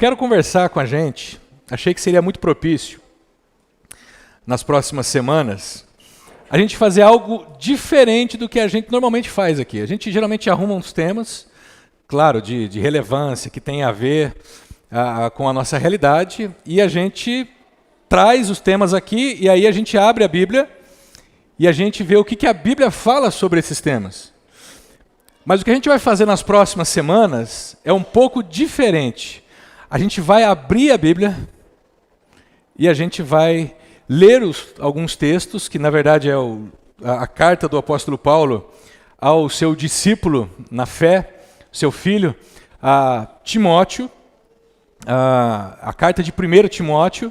quero conversar com a gente, achei que seria muito propício, nas próximas semanas, a gente fazer algo diferente do que a gente normalmente faz aqui. A gente geralmente arruma uns temas, claro, de relevância, que tem a ver com a nossa realidade, e a gente traz os temas aqui, e aí a gente abre a Bíblia, e a gente vê o que a Bíblia fala sobre esses temas. Mas o que a gente vai fazer nas próximas semanas é um pouco diferente. A gente vai abrir a Bíblia e a gente vai ler alguns textos, que na verdade é a carta do apóstolo Paulo ao seu discípulo na fé, seu filho, Timóteo, a carta de 1 Timóteo,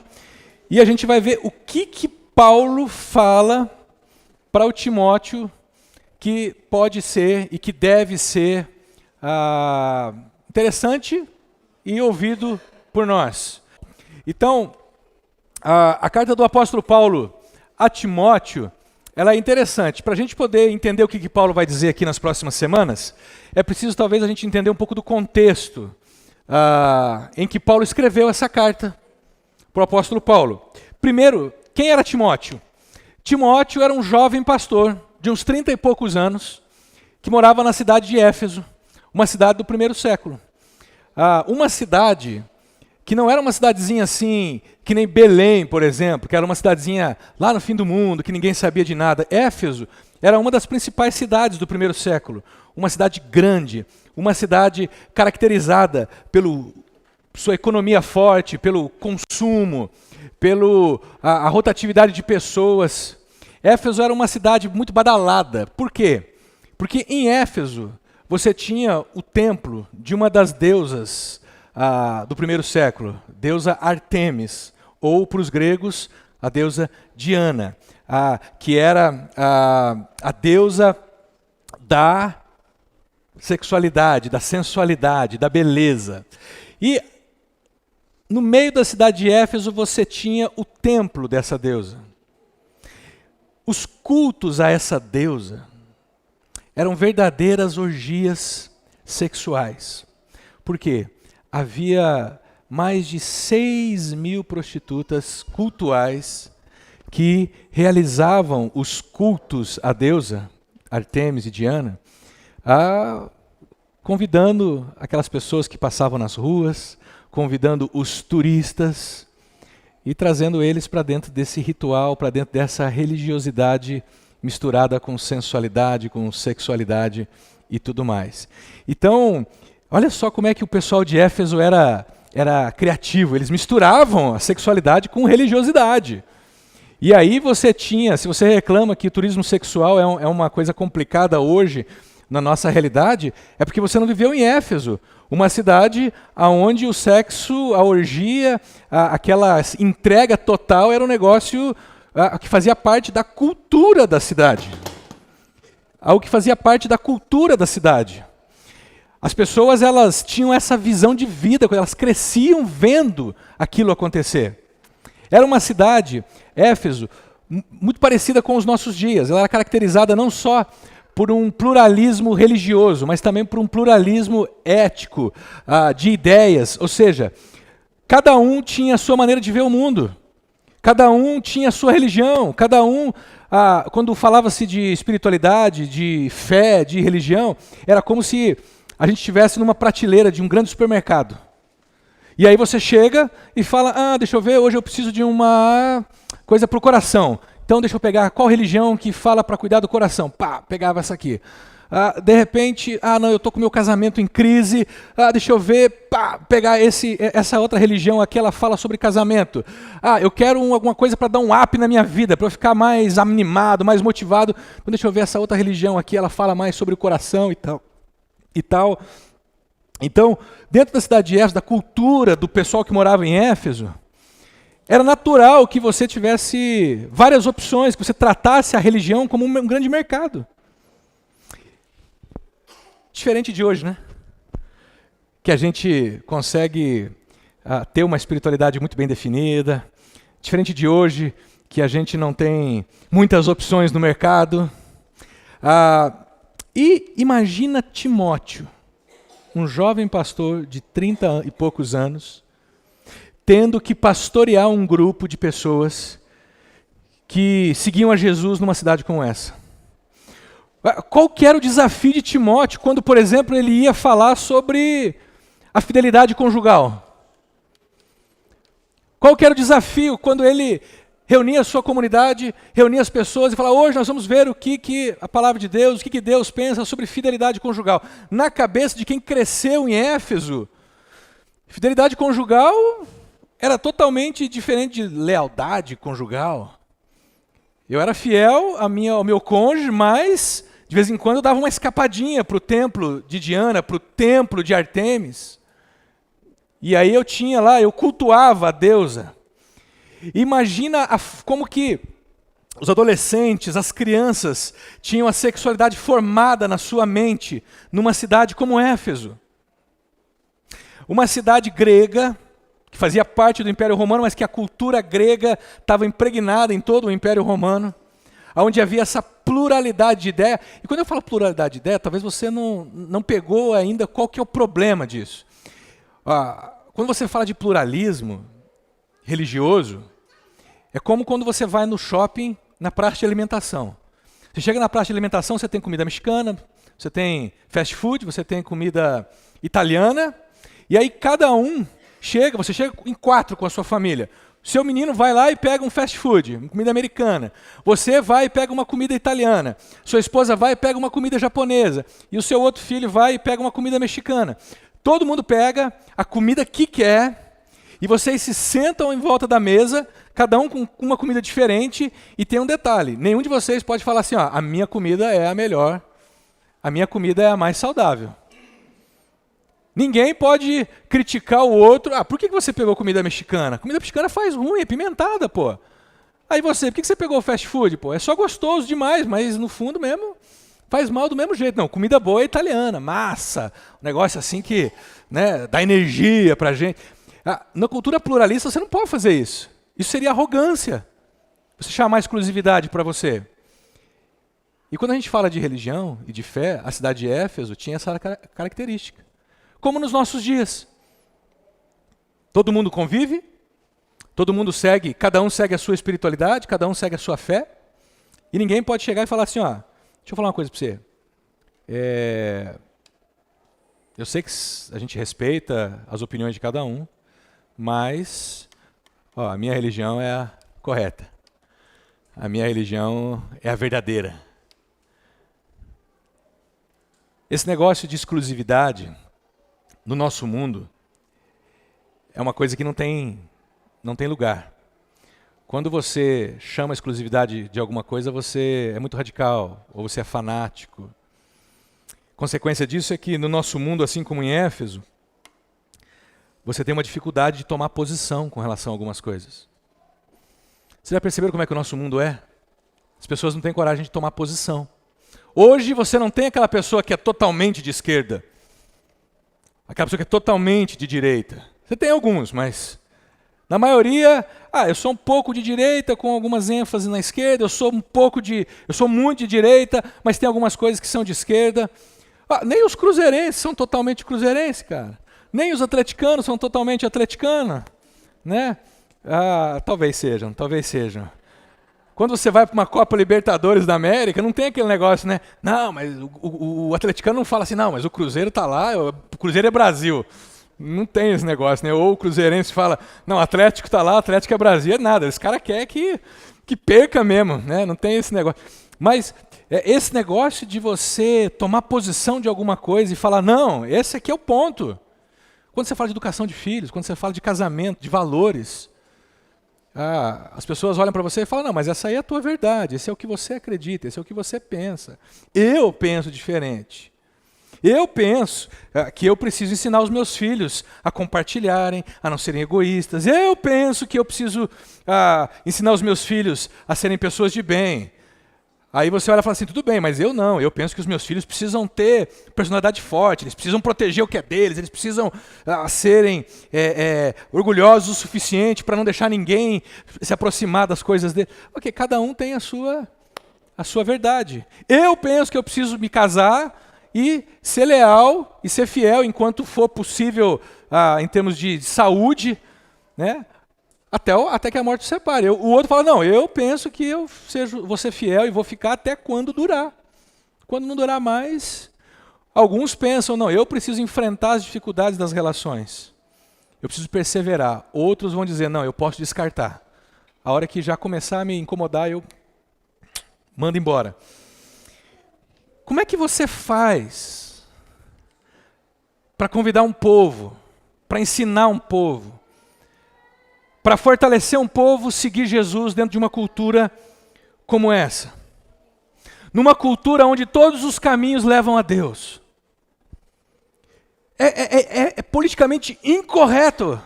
e a gente vai ver o que Paulo fala para o Timóteo que pode ser e que deve ser interessante e ouvido por nós. Então, a carta do apóstolo Paulo a Timóteo, ela é interessante. Para a gente poder entender o que Paulo vai dizer aqui nas próximas semanas, é preciso talvez a gente entender um pouco do contexto em que Paulo escreveu essa carta para o apóstolo Paulo. Primeiro, quem era Timóteo? Timóteo era um jovem pastor de uns 30 e poucos anos, que morava na cidade de Éfeso, uma cidade do primeiro século. Uma cidade que não era uma cidadezinha assim, que nem Belém, por exemplo, que era uma cidadezinha lá no fim do mundo, que ninguém sabia de nada. Éfeso era uma das principais cidades do primeiro século, uma cidade grande, uma cidade caracterizada pela sua economia forte, pelo consumo, pela rotatividade de pessoas. Éfeso era uma cidade muito badalada. Por quê? Porque em Éfeso você tinha o templo de uma das deusas do primeiro século, deusa Artemis, ou para os gregos, a deusa Diana, que era a deusa da sexualidade, da sensualidade, da beleza. E no meio da cidade de Éfeso você tinha o templo dessa deusa. Os cultos a essa deusa eram verdadeiras orgias sexuais. Por quê? Havia mais de 6.000 prostitutas cultuais que realizavam os cultos à deusa, Artemis e Diana, convidando aquelas pessoas que passavam nas ruas, convidando os turistas e trazendo eles para dentro desse ritual, para dentro dessa religiosidade misturada com sensualidade, com sexualidade e tudo mais. Então, olha só como é que o pessoal de Éfeso era criativo. Eles misturavam a sexualidade com religiosidade. E aí você tinha, se você reclama que o turismo sexual é uma coisa complicada hoje na nossa realidade, é porque você não viveu em Éfeso, uma cidade onde o sexo, a orgia, aquela entrega total era um negócio que fazia parte da cultura da cidade. Algo que fazia parte da cultura da cidade. As pessoas elas tinham essa visão de vida, elas cresciam vendo aquilo acontecer. Era uma cidade, Éfeso, muito parecida com os nossos dias. Ela era caracterizada não só por um pluralismo religioso, mas também por um pluralismo ético, de ideias. Ou seja, cada um tinha a sua maneira de ver o mundo. Cada um tinha a sua religião. Cada um, quando falava-se de espiritualidade, de fé, de religião, era como se a gente estivesse numa prateleira de um grande supermercado. E aí você chega e fala, deixa eu ver, hoje eu preciso de uma coisa para o coração. Então deixa eu pegar qual religião que fala para cuidar do coração. Pá, pegava essa aqui. De repente, não, eu estou com meu casamento em crise. Deixa eu ver, pá, pegar essa outra religião aqui, ela fala sobre casamento. Eu quero alguma coisa para dar um up na minha vida, para eu ficar mais animado, mais motivado. Então deixa eu ver essa outra religião aqui, ela fala mais sobre o coração e tal. Então, dentro da cidade de Éfeso, da cultura do pessoal que morava em Éfeso, era natural que você tivesse várias opções, que você tratasse a religião como um grande mercado. Diferente de hoje, né? Que a gente consegue ter uma espiritualidade muito bem definida. Diferente de hoje, que a gente não tem muitas opções no mercado. E imagina Timóteo, um jovem pastor de 30 e poucos anos, tendo que pastorear um grupo de pessoas que seguiam a Jesus numa cidade como essa. Qual que era o desafio de Timóteo quando, por exemplo, ele ia falar sobre a fidelidade conjugal? Qual que era o desafio quando ele reunia a sua comunidade, reunia as pessoas e falava, hoje nós vamos ver o que a palavra de Deus, o que Deus pensa sobre fidelidade conjugal. Na cabeça de quem cresceu em Éfeso, fidelidade conjugal era totalmente diferente de lealdade conjugal. Eu era fiel ao meu cônjuge, mas de vez em quando eu dava uma escapadinha para o templo de Diana, para o templo de Artemis. E aí eu cultuava a deusa. Imagina como que os adolescentes, as crianças, tinham a sexualidade formada na sua mente numa cidade como Éfeso. Uma cidade grega, que fazia parte do Império Romano, mas que a cultura grega estava impregnada em todo o Império Romano, onde havia essa pluralidade de ideia. E quando eu falo pluralidade de ideia, talvez você não pegou ainda qual que é o problema disso. Quando você fala de pluralismo religioso, é como quando você vai no shopping, na praça de alimentação. Você chega na praça de alimentação, você tem comida mexicana, você tem fast food, você tem comida italiana, e aí cada um você chega em 4 com a sua família. Seu menino vai lá e pega um fast food, uma comida americana. Você vai e pega uma comida italiana. Sua esposa vai e pega uma comida japonesa. E o seu outro filho vai e pega uma comida mexicana. Todo mundo pega a comida que quer e vocês se sentam em volta da mesa, cada um com uma comida diferente, e tem um detalhe. Nenhum de vocês pode falar assim, a minha comida é a melhor, a minha comida é a mais saudável. Ninguém pode criticar o outro. Por que você pegou comida mexicana? Comida mexicana faz ruim, é pimentada, pô. Aí por que você pegou fast food, pô? É só gostoso demais, mas no fundo mesmo faz mal do mesmo jeito. Não, comida boa é italiana, massa, um negócio assim que, né, dá energia pra gente. Na cultura pluralista você não pode fazer isso. Isso seria arrogância. Você chamar exclusividade para você. E quando a gente fala de religião e de fé, a cidade de Éfeso tinha essa característica. Como nos nossos dias. Todo mundo convive, todo mundo segue, cada um segue a sua espiritualidade, cada um segue a sua fé, e ninguém pode chegar e falar assim, deixa eu falar uma coisa para você. Eu sei que a gente respeita as opiniões de cada um, mas a minha religião é a correta. A minha religião é a verdadeira. Esse negócio de exclusividade no nosso mundo é uma coisa que não tem lugar. Quando você chama a exclusividade de alguma coisa, você é muito radical, ou você é fanático. Consequência disso é que no nosso mundo, assim como em Éfeso, você tem uma dificuldade de tomar posição com relação a algumas coisas. Você já percebeu como é que o nosso mundo é? As pessoas não têm coragem de tomar posição. Hoje você não tem aquela pessoa que é totalmente de esquerda. Aquela pessoa que é totalmente de direita. Você tem alguns, mas na maioria, eu sou um pouco de direita com algumas ênfases na esquerda, eu sou muito de direita, mas tem algumas coisas que são de esquerda. Nem os cruzeirenses são totalmente cruzeirenses, cara. Nem os atleticanos são totalmente atleticanos, né? Talvez sejam. Quando você vai para uma Copa Libertadores da América, não tem aquele negócio, né? Não, mas o atleticano não fala assim, não, mas o Cruzeiro está lá, o Cruzeiro é Brasil. Não tem esse negócio, né? Ou o cruzeirense fala, não, o Atlético está lá, o Atlético é Brasil. É nada, esse cara quer que perca mesmo, né? Não tem esse negócio. Mas esse negócio de você tomar posição de alguma coisa e falar, não, esse aqui é o ponto. Quando você fala de educação de filhos, quando você fala de casamento, de valores, as pessoas olham para você e falam, não, mas essa aí é a tua verdade, esse é o que você acredita, esse é o que você pensa. Eu penso diferente. Eu penso que eu preciso ensinar os meus filhos a compartilharem, a não serem egoístas. Eu penso que eu preciso ensinar os meus filhos a serem pessoas de bem. Aí você olha e fala assim, tudo bem, mas eu não. Eu penso que os meus filhos precisam ter personalidade forte, eles precisam proteger o que é deles, eles precisam serem orgulhosos o suficiente para não deixar ninguém se aproximar das coisas deles. Ok, cada um tem a sua verdade. Eu penso que eu preciso me casar e ser leal e ser fiel enquanto for possível em termos de saúde, né? Até que a morte separe. O outro fala, não, eu penso que eu vou ser fiel e vou ficar até quando durar. Quando não durar mais, alguns pensam, não, eu preciso enfrentar as dificuldades das relações. Eu preciso perseverar. Outros vão dizer, não, eu posso descartar. A hora que já começar a me incomodar, eu mando embora. Como é que você faz para convidar um povo, para ensinar um povo, para fortalecer um povo, seguir Jesus dentro de uma cultura como essa? Numa cultura onde todos os caminhos levam a Deus. É politicamente incorreto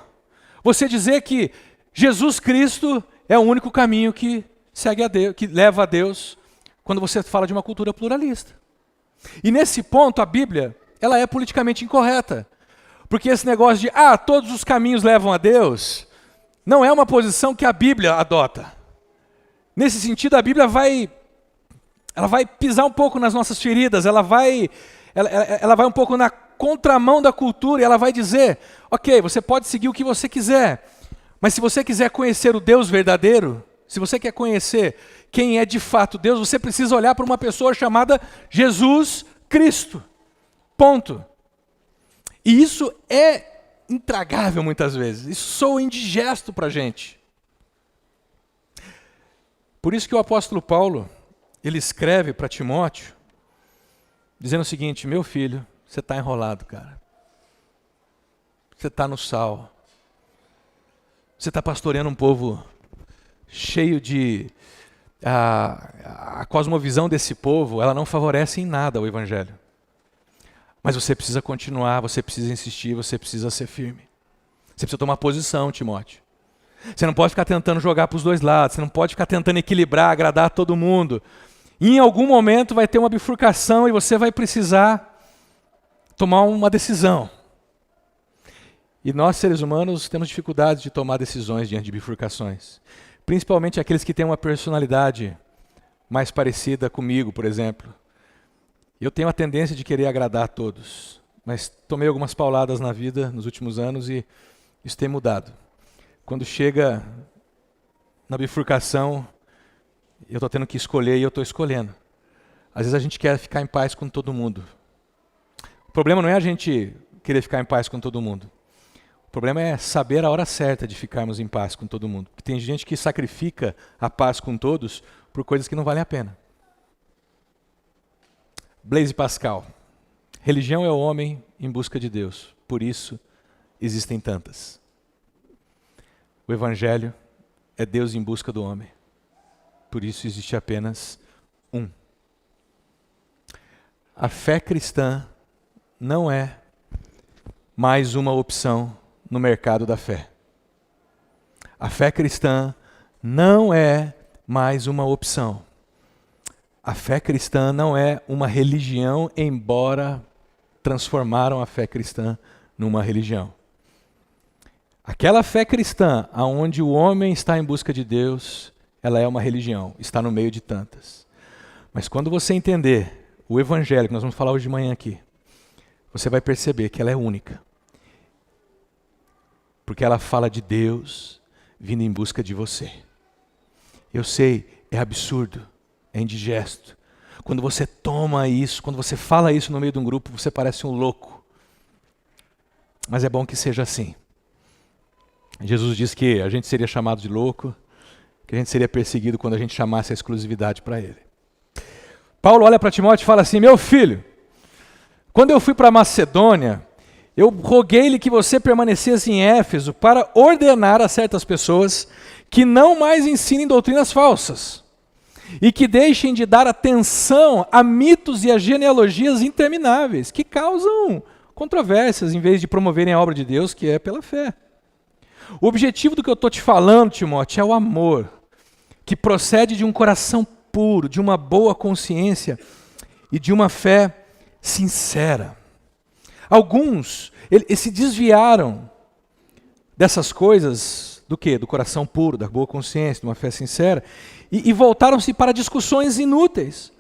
você dizer que Jesus Cristo é o único caminho que segue a Deus, que leva a Deus, quando você fala de uma cultura pluralista. E nesse ponto a Bíblia, ela é politicamente incorreta. Porque esse negócio de, todos os caminhos levam a Deus, não é uma posição que a Bíblia adota. Nesse sentido, a Bíblia ela vai pisar um pouco nas nossas feridas, ela vai um pouco na contramão da cultura e ela vai dizer, ok, você pode seguir o que você quiser, mas se você quiser conhecer o Deus verdadeiro, se você quer conhecer quem é de fato Deus, você precisa olhar para uma pessoa chamada Jesus Cristo. Ponto. E isso é intragável muitas vezes, isso soa indigesto para a gente. Por isso que o apóstolo Paulo, ele escreve para Timóteo, dizendo o seguinte, meu filho, você está enrolado, cara. Você está no sal. Você está pastoreando um povo cheio de... A cosmovisão desse povo, ela não favorece em nada o evangelho. Mas você precisa continuar, você precisa insistir, você precisa ser firme. Você precisa tomar posição, Timóteo. Você não pode ficar tentando jogar para os dois lados, você não pode ficar tentando equilibrar, agradar todo mundo. E em algum momento vai ter uma bifurcação e você vai precisar tomar uma decisão. E nós, seres humanos, temos dificuldade de tomar decisões diante de bifurcações. Principalmente aqueles que têm uma personalidade mais parecida comigo, por exemplo. Eu tenho a tendência de querer agradar a todos, mas tomei algumas pauladas na vida nos últimos anos e isso tem mudado. Quando chega na bifurcação, eu estou tendo que escolher e eu estou escolhendo. Às vezes a gente quer ficar em paz com todo mundo. O problema não é a gente querer ficar em paz com todo mundo. O problema é saber a hora certa de ficarmos em paz com todo mundo. Porque tem gente que sacrifica a paz com todos por coisas que não valem a pena. Blaise Pascal. Religião é o homem em busca de Deus. Por isso existem tantas. O Evangelho é Deus em busca do homem. Por isso existe apenas um. A fé cristã não é mais uma opção no mercado da fé. A fé cristã não é mais uma opção. A fé cristã não é uma religião, embora transformaram a fé cristã numa religião. Aquela fé cristã, onde o homem está em busca de Deus, ela é uma religião, está no meio de tantas. Mas quando você entender o Evangelho, que nós vamos falar hoje de manhã aqui, você vai perceber que ela é única. Porque ela fala de Deus vindo em busca de você. Eu sei, é absurdo, é indigesto. Quando você toma isso, quando você fala isso no meio de um grupo, você parece um louco. Mas é bom que seja assim. Jesus disse que a gente seria chamado de louco, que a gente seria perseguido quando a gente chamasse a exclusividade para ele. Paulo olha para Timóteo e fala assim, meu filho, quando eu fui para Macedônia, eu roguei-lhe que você permanecesse em Éfeso para ordenar a certas pessoas que não mais ensinem doutrinas falsas e que deixem de dar atenção a mitos e a genealogias intermináveis que causam controvérsias em vez de promoverem a obra de Deus, que é pela fé. O objetivo do que eu estou te falando, Timóteo, é o amor, que procede de um coração puro, de uma boa consciência e de uma fé sincera. Alguns se desviaram dessas coisas, do quê? Do coração puro, da boa consciência, de uma fé sincera, e voltaram-se para discussões inúteis,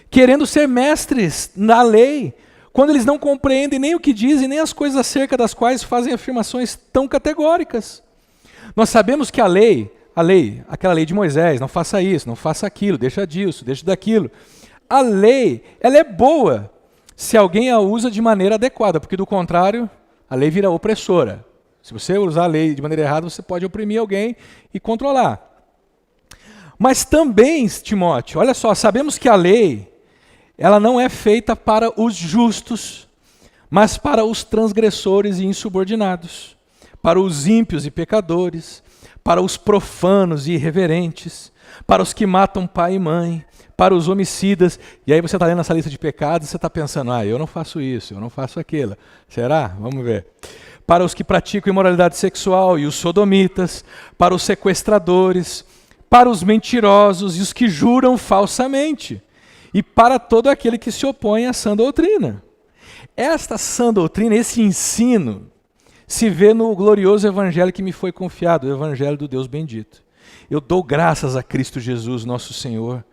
querendo ser mestres na lei, quando eles não compreendem nem o que dizem, nem as coisas acerca das quais fazem afirmações tão categóricas. Nós sabemos que a lei, aquela lei de Moisés, não faça isso, não faça aquilo, deixa disso, deixa daquilo. A lei, ela é boa se alguém a usa de maneira adequada, porque do contrário, a lei vira opressora. Se você usar a lei de maneira errada, você pode oprimir alguém e controlar. Mas também, Timóteo, olha só, sabemos que a lei, ela não é feita para os justos, mas para os transgressores e insubordinados, para os ímpios e pecadores, para os profanos e irreverentes, para os que matam pai e mãe, para os homicidas. E aí você está lendo essa lista de pecados e você está pensando, eu não faço isso, eu não faço aquilo. Será? Vamos ver. Para os que praticam imoralidade sexual e os sodomitas, para os sequestradores, para os mentirosos e os que juram falsamente, e para todo aquele que se opõe à sã doutrina. Esta sã doutrina, esse ensino, se vê no glorioso evangelho que me foi confiado, o evangelho do Deus bendito. Eu dou graças a Cristo Jesus, nosso Senhor,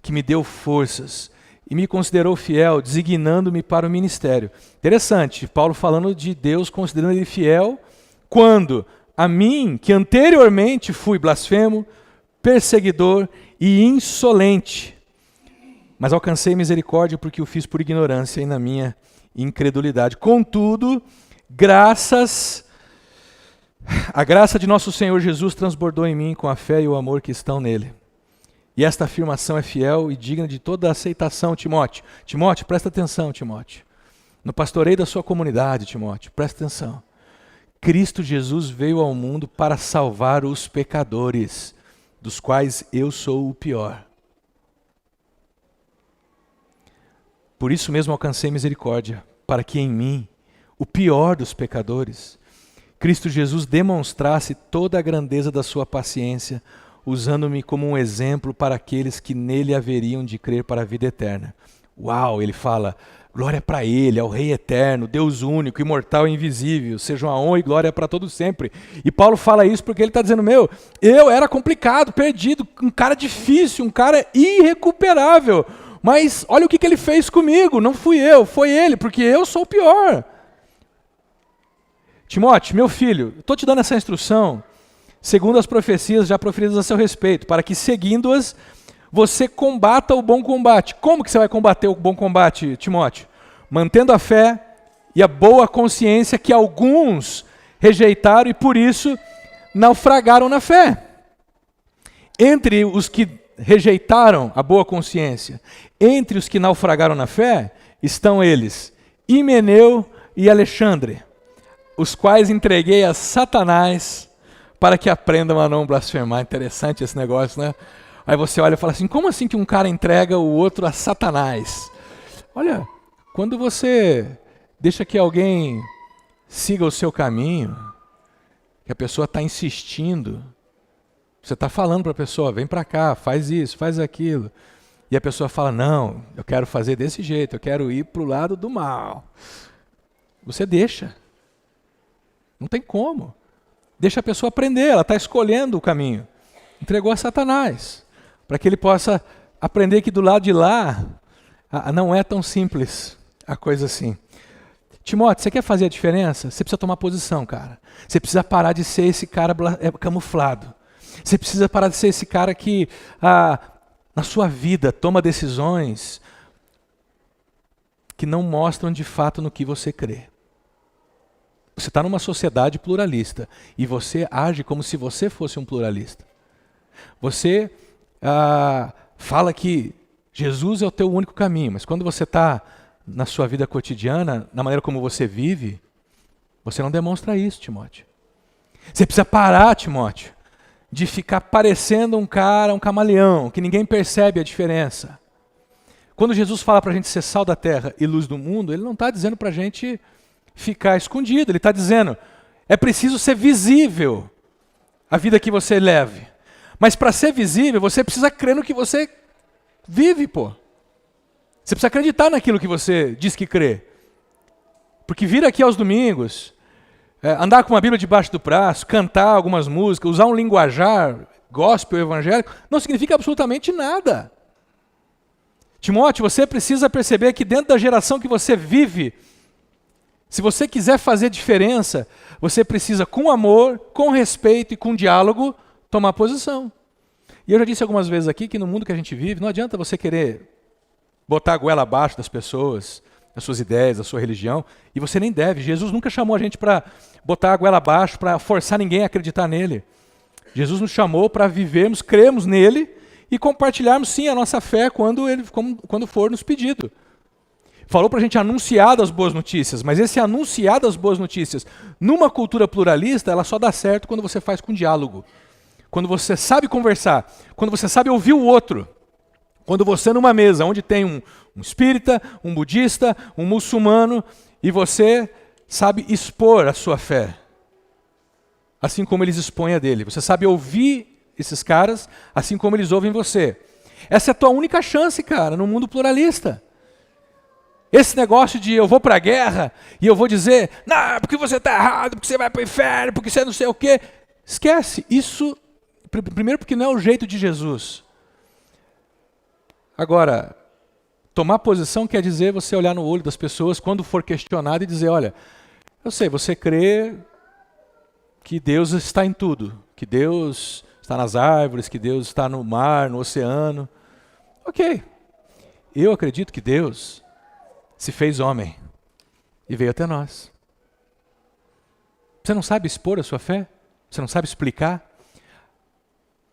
que me deu forças e me considerou fiel, designando-me para o ministério. Interessante, Paulo falando de Deus considerando ele fiel, quando a mim, que anteriormente fui blasfemo, perseguidor e insolente, mas alcancei misericórdia porque o fiz por ignorância e na minha incredulidade. Contudo, a graça de nosso Senhor Jesus transbordou em mim com a fé e o amor que estão nele. E esta afirmação é fiel e digna de toda aceitação, Timóteo. Timóteo, presta atenção, Timóteo. No pastoreio da sua comunidade, Timóteo, presta atenção. Cristo Jesus veio ao mundo para salvar os pecadores, dos quais eu sou o pior. Por isso mesmo alcancei misericórdia, para que em mim, o pior dos pecadores, Cristo Jesus demonstrasse toda a grandeza da sua paciência, usando-me como um exemplo para aqueles que nele haveriam de crer para a vida eterna. Uau, ele fala, glória para ele, ao Rei eterno, Deus único, imortal e invisível, sejam a honra e glória para todos sempre. E Paulo fala isso porque ele está dizendo, eu era complicado, perdido, um cara difícil, um cara irrecuperável, mas olha o que ele fez comigo, não fui eu, foi ele, porque eu sou o pior. Timóteo, meu filho, estou te dando essa instrução, segundo as profecias já proferidas a seu respeito, para que seguindo-as, você combata o bom combate. Como que você vai combater o bom combate, Timóteo? Mantendo a fé e a boa consciência que alguns rejeitaram e por isso naufragaram na fé. Entre os que rejeitaram a boa consciência, entre os que naufragaram na fé, estão eles, Himeneu e Alexandre, os quais entreguei a Satanás para que aprendam a não blasfemar. Interessante esse negócio, né? Aí você olha e fala assim, como assim que um cara entrega o outro a Satanás? Olha, quando você deixa que alguém siga o seu caminho, que a pessoa está insistindo, você está falando para a pessoa, vem para cá, faz isso, faz aquilo, e a pessoa fala, não, eu quero fazer desse jeito, eu quero ir para o lado do mal. Você deixa. Não tem como. Deixa a pessoa aprender, ela está escolhendo o caminho. Entregou a Satanás, para que ele possa aprender que do lado de lá não é tão simples a coisa assim. Timóteo, você quer fazer a diferença? Você precisa tomar posição, cara. Você precisa parar de ser esse cara camuflado. Você precisa parar de ser esse cara que na sua vida toma decisões que não mostram de fato no que você crê. Você está numa sociedade pluralista e você age como se você fosse um pluralista. Você fala que Jesus é o teu único caminho, mas quando você está na sua vida cotidiana, na maneira como você vive, você não demonstra isso, Timóteo. Você precisa parar, Timóteo, de ficar parecendo um cara, um camaleão, que ninguém percebe a diferença. Quando Jesus fala para a gente ser sal da terra e luz do mundo, ele não está dizendo para a gente ficar escondido, ele está dizendo, é preciso ser visível a vida que você leve. Mas para ser visível, você precisa crer no que você vive, pô. Você precisa acreditar naquilo que você diz que crê. Porque vir aqui aos domingos, andar com uma Bíblia debaixo do braço, cantar algumas músicas, usar um linguajar gospel evangélico, não significa absolutamente nada. Timóteo, você precisa perceber que dentro da geração que você vive, Se você quiser fazer diferença, você precisa, com amor, com respeito e com diálogo, tomar posição. E eu já disse algumas vezes aqui que no mundo que a gente vive, não adianta você querer botar a goela abaixo das pessoas, das suas ideias, da sua religião, e você nem deve. Jesus nunca chamou a gente para botar a goela abaixo, para forçar ninguém a acreditar nele. Jesus nos chamou para vivermos, crermos nele e compartilharmos sim a nossa fé quando for nos pedido. Falou para a gente anunciar as boas notícias, mas esse anunciar das boas notícias, numa cultura pluralista, ela só dá certo quando você faz com diálogo. Quando você sabe conversar, quando você sabe ouvir o outro. Quando você numa mesa onde tem um espírita, um budista, um muçulmano, e você sabe expor a sua fé, assim como eles expõem a dele. Você sabe ouvir esses caras, assim como eles ouvem você. Essa é a tua única chance, cara, no mundo pluralista. Esse negócio de eu vou para a guerra e eu vou dizer, não, porque você está errado, porque você vai para o inferno, porque você não sei o quê. Esquece, isso, primeiro porque não é o jeito de Jesus. Agora, tomar posição quer dizer você olhar no olho das pessoas quando for questionado e dizer, olha, eu sei, você crê que Deus está em tudo, que Deus está nas árvores, que Deus está no mar, no oceano. Ok, eu acredito que Deus se fez homem e veio até nós. Você não sabe expor a sua fé? Você não sabe explicar?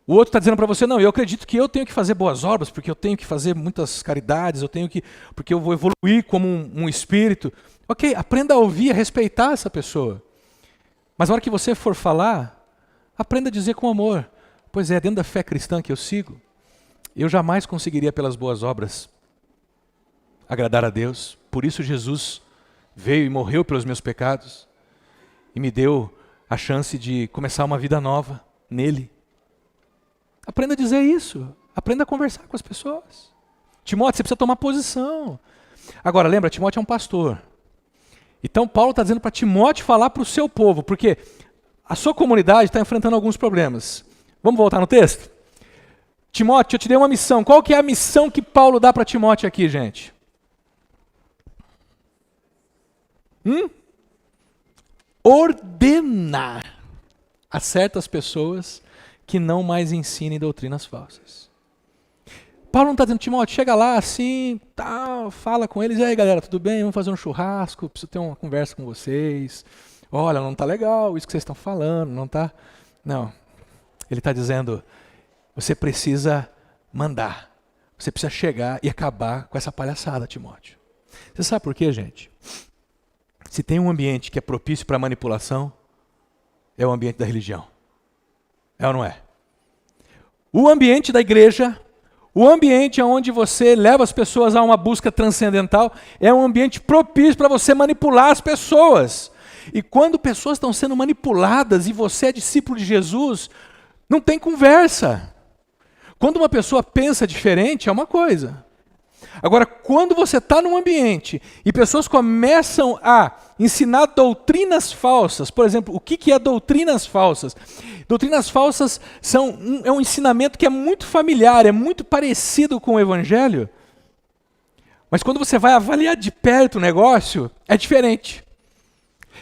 O outro está dizendo para você, não, eu acredito que eu tenho que fazer boas obras, porque eu tenho que fazer muitas caridades, porque eu vou evoluir como um espírito. Ok, aprenda a ouvir, a respeitar essa pessoa. Mas na hora que você for falar, aprenda a dizer com amor. Pois é, dentro da fé cristã que eu sigo, eu jamais conseguiria pelas boas obras agradar a Deus. Por isso Jesus veio e morreu pelos meus pecados e me deu a chance de começar uma vida nova nele. Aprenda a dizer isso. Aprenda a conversar com as pessoas. Timóteo, você precisa tomar posição. Agora, lembra, Timóteo é um pastor. Então Paulo está dizendo para Timóteo falar para o seu povo, porque a sua comunidade está enfrentando alguns problemas. Vamos voltar no texto? Timóteo, eu te dei uma missão. Qual que é a missão que Paulo dá para Timóteo aqui, gente? Ordenar a certas pessoas que não mais ensinem doutrinas falsas. Paulo não está dizendo, Timóteo, chega lá assim, tal, fala com eles, e aí galera, tudo bem? Vamos fazer um churrasco, preciso ter uma conversa com vocês. Olha, não está legal isso que vocês estão falando, não está... Não, ele está dizendo, você precisa mandar, você precisa chegar e acabar com essa palhaçada, Timóteo. Você sabe por quê, gente? Se tem um ambiente que é propício para manipulação, é o ambiente da religião. É ou não é? O ambiente da igreja, o ambiente onde você leva as pessoas a uma busca transcendental, é um ambiente propício para você manipular as pessoas. E quando pessoas estão sendo manipuladas e você é discípulo de Jesus, não tem conversa. Quando uma pessoa pensa diferente, é uma coisa. Agora, quando você está num ambiente e pessoas começam a ensinar doutrinas falsas, por exemplo, o que é doutrinas falsas? Doutrinas falsas é um ensinamento que é muito familiar, é muito parecido com o Evangelho, mas quando você vai avaliar de perto o negócio, é diferente.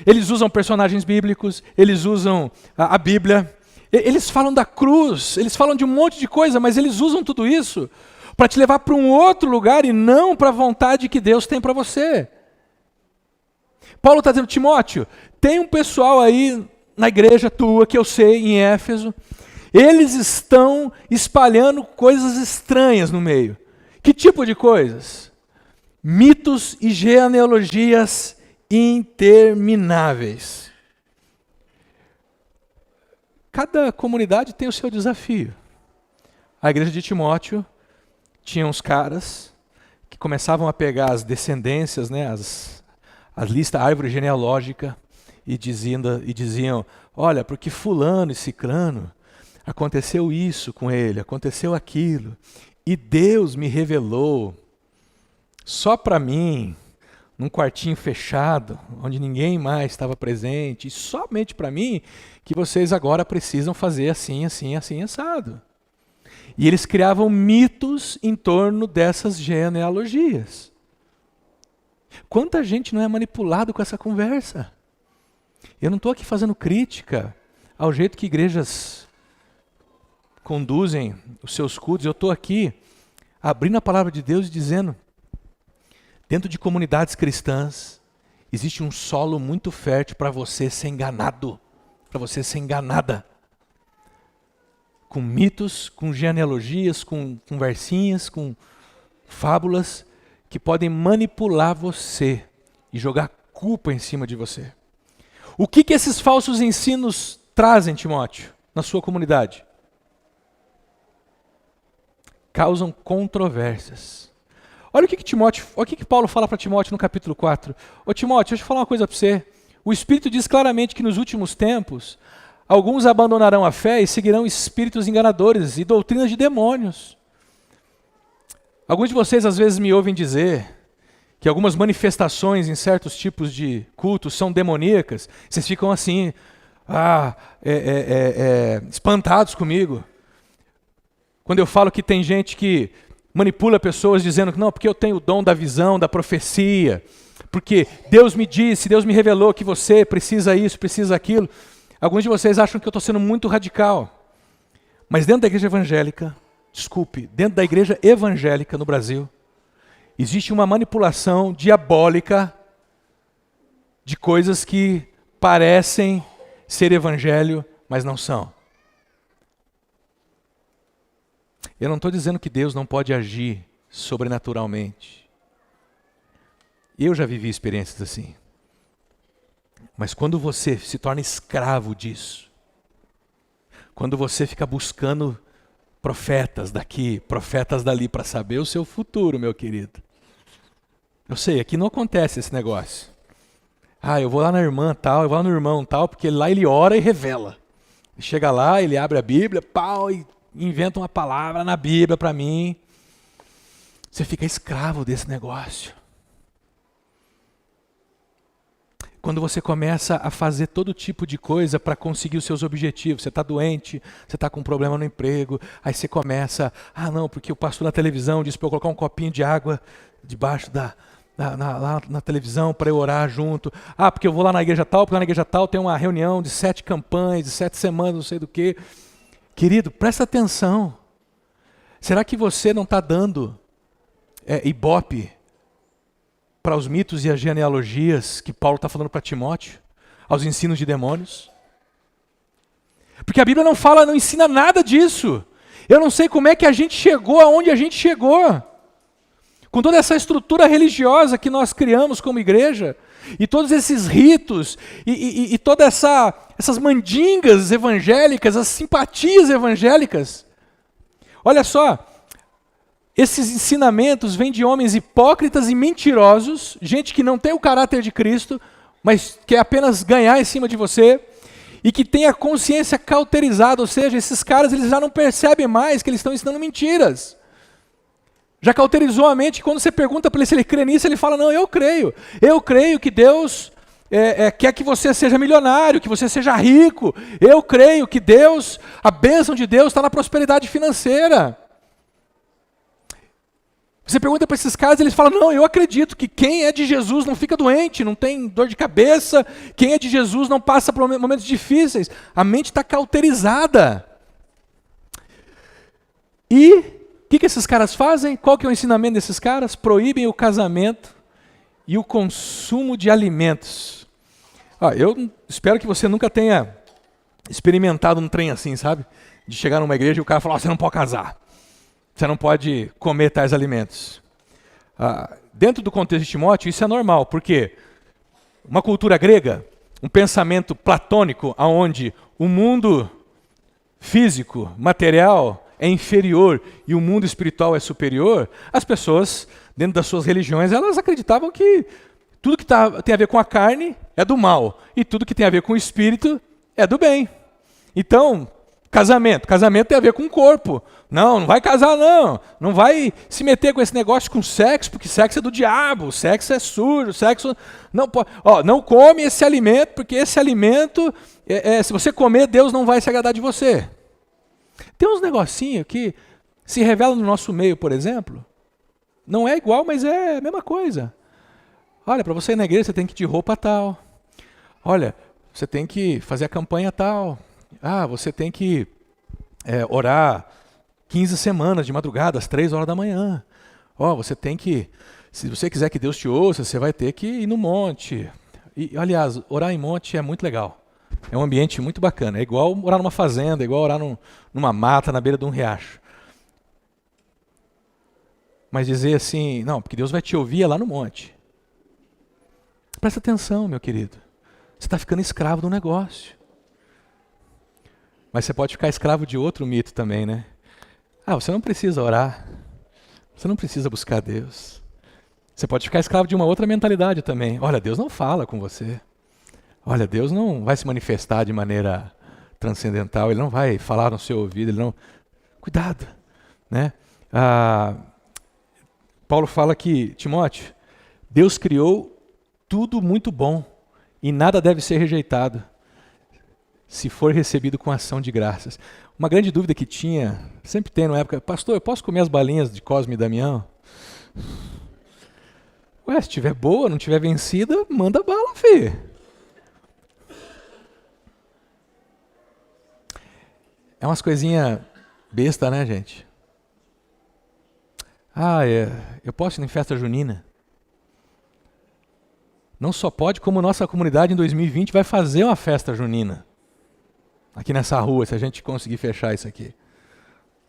Eles usam personagens bíblicos, eles usam a Bíblia, eles falam da cruz, eles falam de um monte de coisa, mas eles usam tudo isso para te levar para um outro lugar e não para a vontade que Deus tem para você. Paulo está dizendo, Timóteo, tem um pessoal aí na igreja tua, que eu sei, em Éfeso, eles estão espalhando coisas estranhas no meio. Que tipo de coisas? Mitos e genealogias intermináveis. Cada comunidade tem o seu desafio. A igreja de Timóteo tinha uns caras que começavam a pegar as descendências, né, a lista, a árvore genealógica, e diziam, olha, porque fulano e ciclano, aconteceu isso com ele, aconteceu aquilo, e Deus me revelou, só para mim, num quartinho fechado, onde ninguém mais estava presente, e somente para mim, que vocês agora precisam fazer assim, assim, assim, assado. E eles criavam mitos em torno dessas genealogias. Quanta gente não é manipulado com essa conversa? Eu não estou aqui fazendo crítica ao jeito que igrejas conduzem os seus cultos. Eu estou aqui abrindo a palavra de Deus e dizendo, dentro de comunidades cristãs, existe um solo muito fértil para você ser enganado, para você ser enganada. Com mitos, com genealogias, com conversinhas, com fábulas que podem manipular você e jogar culpa em cima de você. O que esses falsos ensinos trazem, Timóteo, na sua comunidade? Causam controvérsias. Olha o que Paulo fala para Timóteo no capítulo 4. Ô Timóteo, deixa eu falar uma coisa para você. O Espírito diz claramente que nos últimos tempos, alguns abandonarão a fé e seguirão espíritos enganadores e doutrinas de demônios. Alguns de vocês às vezes me ouvem dizer que algumas manifestações em certos tipos de cultos são demoníacas. Vocês ficam assim, espantados comigo. Quando eu falo que tem gente que manipula pessoas dizendo que não, porque eu tenho o dom da visão, da profecia, porque Deus me disse, Deus me revelou que você precisa isso, precisa aquilo. Alguns de vocês acham que eu estou sendo muito radical. Mas dentro da igreja evangélica, dentro da igreja evangélica no Brasil, existe uma manipulação diabólica de coisas que parecem ser evangelho, mas não são. Eu não estou dizendo que Deus não pode agir sobrenaturalmente. Eu já vivi experiências assim. Mas quando você se torna escravo disso, quando você fica buscando profetas daqui, profetas dali para saber o seu futuro, meu querido. Eu sei, aqui não acontece esse negócio. Eu vou lá na irmã tal, eu vou lá no irmão tal, porque lá ele ora e revela. Chega lá, ele abre a Bíblia, e inventa uma palavra na Bíblia para mim. Você fica escravo desse negócio. Quando você começa a fazer todo tipo de coisa para conseguir os seus objetivos, você está doente, você está com um problema no emprego, aí você começa, não, porque o pastor na televisão disse para eu colocar um copinho de água debaixo lá na televisão para eu orar junto. Porque eu vou lá na igreja tal, porque lá na igreja tal tem uma reunião de 7 campanhas, de 7 semanas, não sei do que. Querido, presta atenção. Será que você não está dando ibope para os mitos e as genealogias que Paulo está falando para Timóteo? Aos ensinos de demônios? Porque a Bíblia não ensina nada disso. Eu não sei como é que a gente chegou aonde a gente chegou. Com toda essa estrutura religiosa que nós criamos como igreja, e todos esses ritos, e todas essas mandingas evangélicas, as simpatias evangélicas. Olha só, esses ensinamentos vêm de homens hipócritas e mentirosos, gente que não tem o caráter de Cristo, mas quer apenas ganhar em cima de você, e que tem a consciência cauterizada, ou seja, esses caras eles já não percebem mais que eles estão ensinando mentiras. Já cauterizou a mente, quando você pergunta para ele se ele crê nisso, ele fala, não, eu creio. Eu creio que Deus quer que você seja milionário, que você seja rico. Eu creio que Deus, a bênção de Deus está na prosperidade financeira. Você pergunta para esses caras, eles falam, não, eu acredito que quem é de Jesus não fica doente, não tem dor de cabeça, quem é de Jesus não passa por momentos difíceis. A mente está cauterizada. E o que esses caras fazem? Qual que é o ensinamento desses caras? Proíbem o casamento e o consumo de alimentos. Eu espero que você nunca tenha experimentado um trem assim, sabe? De chegar numa igreja e o cara falar, você não pode casar. Você não pode comer tais alimentos. Dentro do contexto de Timóteo, isso é normal, porque uma cultura grega, um pensamento platônico, onde o mundo físico, material, é inferior e o mundo espiritual é superior, as pessoas, dentro das suas religiões, elas acreditavam que tudo que tem a ver com a carne é do mal, e tudo que tem a ver com o espírito é do bem. Então, casamento tem a ver com o corpo. Não vai casar não, não vai se meter com esse negócio com sexo, porque sexo é do diabo, sexo é sujo, sexo não pode. Não come esse alimento, porque esse alimento, se você comer, Deus não vai se agradar de você. Tem uns negocinhos que se revelam no nosso meio, por exemplo. Não é igual, mas é a mesma coisa. Olha, para você ir na igreja você tem que ir de roupa tal. Olha, você tem que fazer a campanha tal. Ah, você tem que orar 15 semanas de madrugada, às 3 horas da manhã. Ó, você tem que, se você quiser que Deus te ouça, você vai ter que ir no monte. E, aliás, orar em monte é muito legal. É um ambiente muito bacana. É igual orar numa fazenda, é igual orar numa mata na beira de um riacho. Mas dizer assim, não, porque Deus vai te ouvir é lá no monte. Presta atenção, meu querido. Você está ficando escravo do negócio. Mas você pode ficar escravo de outro mito também, né? Ah, você não precisa orar. Você não precisa buscar Deus. Você pode ficar escravo de uma outra mentalidade também. Olha, Deus não fala com você. Olha, Deus não vai se manifestar de maneira transcendental. Ele não vai falar no seu ouvido. Ele não... Cuidado, né? Paulo fala que, Timóteo, Deus criou tudo muito bom e nada deve ser rejeitado se for recebido com ação de graças. Uma grande dúvida que tinha, sempre tem na época, pastor, eu posso comer as balinhas de Cosme e Damião? Ué, se tiver boa, não tiver vencida, manda bala, filho. É umas coisinhas besta, né, gente? Eu posso ir em festa junina? Não só pode, como nossa comunidade em 2020 vai fazer uma festa junina. Aqui nessa rua, se a gente conseguir fechar isso aqui.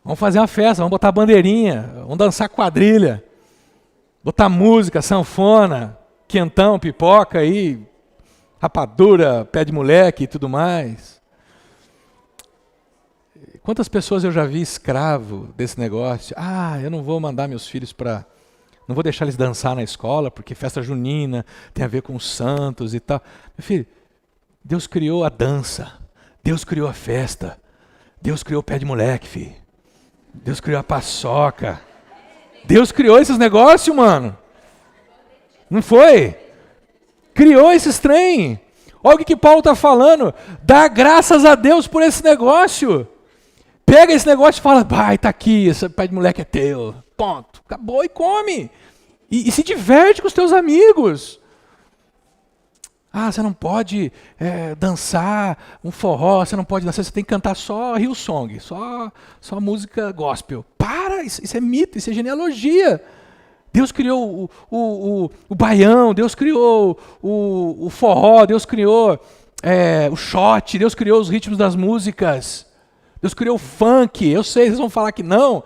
Vamos fazer uma festa, vamos botar bandeirinha, vamos dançar quadrilha, botar música, sanfona, quentão, pipoca aí, rapadura, pé de moleque e tudo mais. Quantas pessoas eu já vi escravo desse negócio? Eu não vou mandar meus filhos para... Não vou deixar eles dançar na escola, porque festa junina tem a ver com os santos e tal. Meu filho, Deus criou a dança. Deus criou a festa. Deus criou o pé de moleque, filho. Deus criou a paçoca. Deus criou esses negócios, mano. Não foi? Criou esses trem. Olha o que Paulo está falando. Dá graças a Deus por esse negócio. Pega esse negócio e fala, tá aqui, esse pé de moleque é teu. Ponto. Acabou e come. E se diverte com os teus amigos. Você não pode dançar um forró, você não pode dançar, você tem que cantar só Hillsong, só música gospel. Para, isso é mito, isso é genealogia. Deus criou o baião, Deus criou o forró, Deus criou o shot, Deus criou os ritmos das músicas, Deus criou o funk. Eu sei, vocês vão falar que não,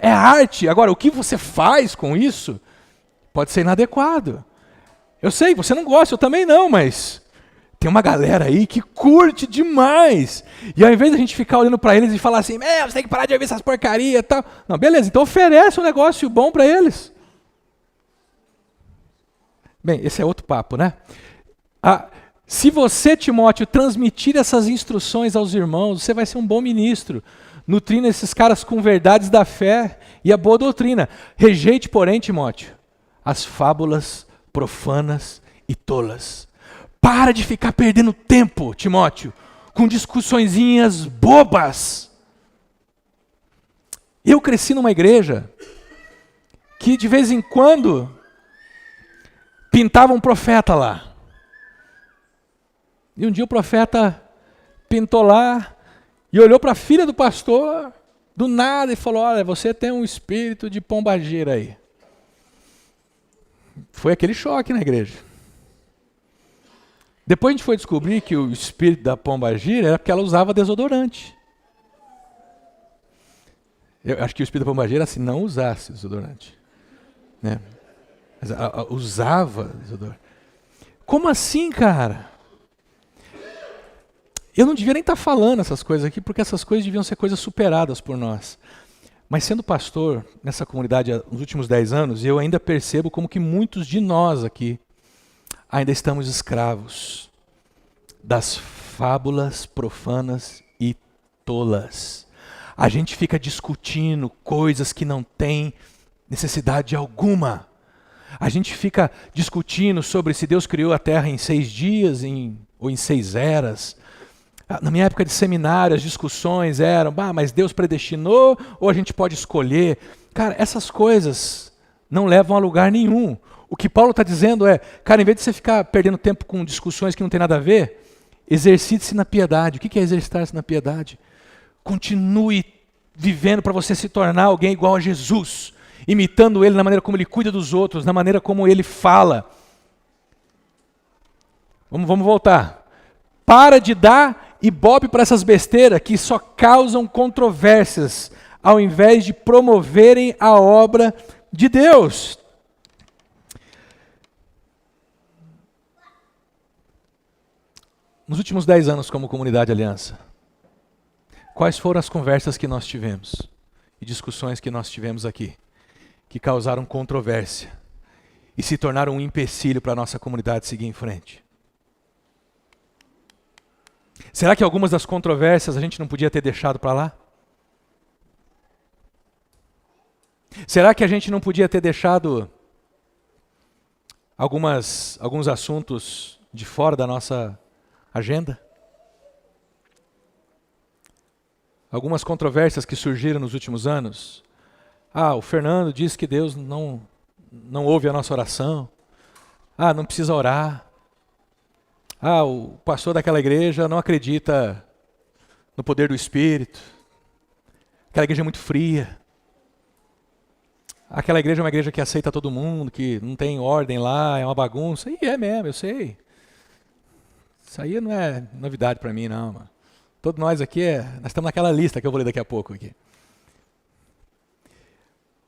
é arte. Agora, o que você faz com isso pode ser inadequado. Eu sei, você não gosta, eu também não, mas tem uma galera aí que curte demais. E ao invés de a gente ficar olhando para eles e falar assim, você tem que parar de ouvir essas porcarias e tal. Não, beleza, então oferece um negócio bom para eles. Bem, esse é outro papo, né? Se você, Timóteo, transmitir essas instruções aos irmãos, você vai ser um bom ministro, nutrindo esses caras com verdades da fé e a boa doutrina. Rejeite, porém, Timóteo, as fábulas profanas e tolas. Para de ficar perdendo tempo, Timóteo, com discussõezinhas bobas. Eu cresci numa igreja que de vez em quando pintava um profeta lá. E um dia o profeta pintou lá e olhou para a filha do pastor do nada e falou, olha, você tem um espírito de pombagira aí. Foi aquele choque na igreja. Depois a gente foi descobrir que o espírito da pombagira era porque ela usava desodorante. Eu acho que o espírito da pombagira era se não usasse desodorante. Né? Mas usava desodorante. Como assim, cara? Eu não devia nem estar falando essas coisas aqui, porque essas coisas deviam ser coisas superadas por nós. Mas sendo pastor nessa comunidade nos últimos 10 anos, eu ainda percebo como que muitos de nós aqui ainda estamos escravos das fábulas profanas e tolas. A gente fica discutindo coisas que não têm necessidade alguma. A gente fica discutindo sobre se Deus criou a terra em 6 dias ou em 6 eras. Na minha época de seminário, as discussões eram, mas Deus predestinou ou a gente pode escolher? Cara, essas coisas não levam a lugar nenhum. O que Paulo está dizendo é, cara, em vez de você ficar perdendo tempo com discussões que não tem nada a ver, exercite-se na piedade. O que é exercitar-se na piedade? Continue vivendo para você se tornar alguém igual a Jesus, imitando Ele na maneira como Ele cuida dos outros, na maneira como Ele fala. Vamos voltar. Para de dar ibope para essas besteiras que só causam controvérsias, ao invés de promoverem a obra de Deus. Nos últimos 10 anos como Comunidade Aliança, quais foram as conversas que nós tivemos e discussões que nós tivemos aqui, que causaram controvérsia e se tornaram um empecilho para a nossa comunidade seguir em frente? Será que algumas das controvérsias a gente não podia ter deixado para lá? Será que a gente não podia ter deixado alguns assuntos de fora da nossa agenda? Algumas controvérsias que surgiram nos últimos anos. O Fernando disse que Deus não ouve a nossa oração. Não precisa orar. O pastor daquela igreja não acredita no poder do Espírito. Aquela igreja é muito fria. Aquela igreja é uma igreja que aceita todo mundo, que não tem ordem lá, é uma bagunça. E é mesmo, eu sei. Isso aí não é novidade para mim, não, mano. Todos nós aqui, nós estamos naquela lista que eu vou ler daqui a pouco aqui.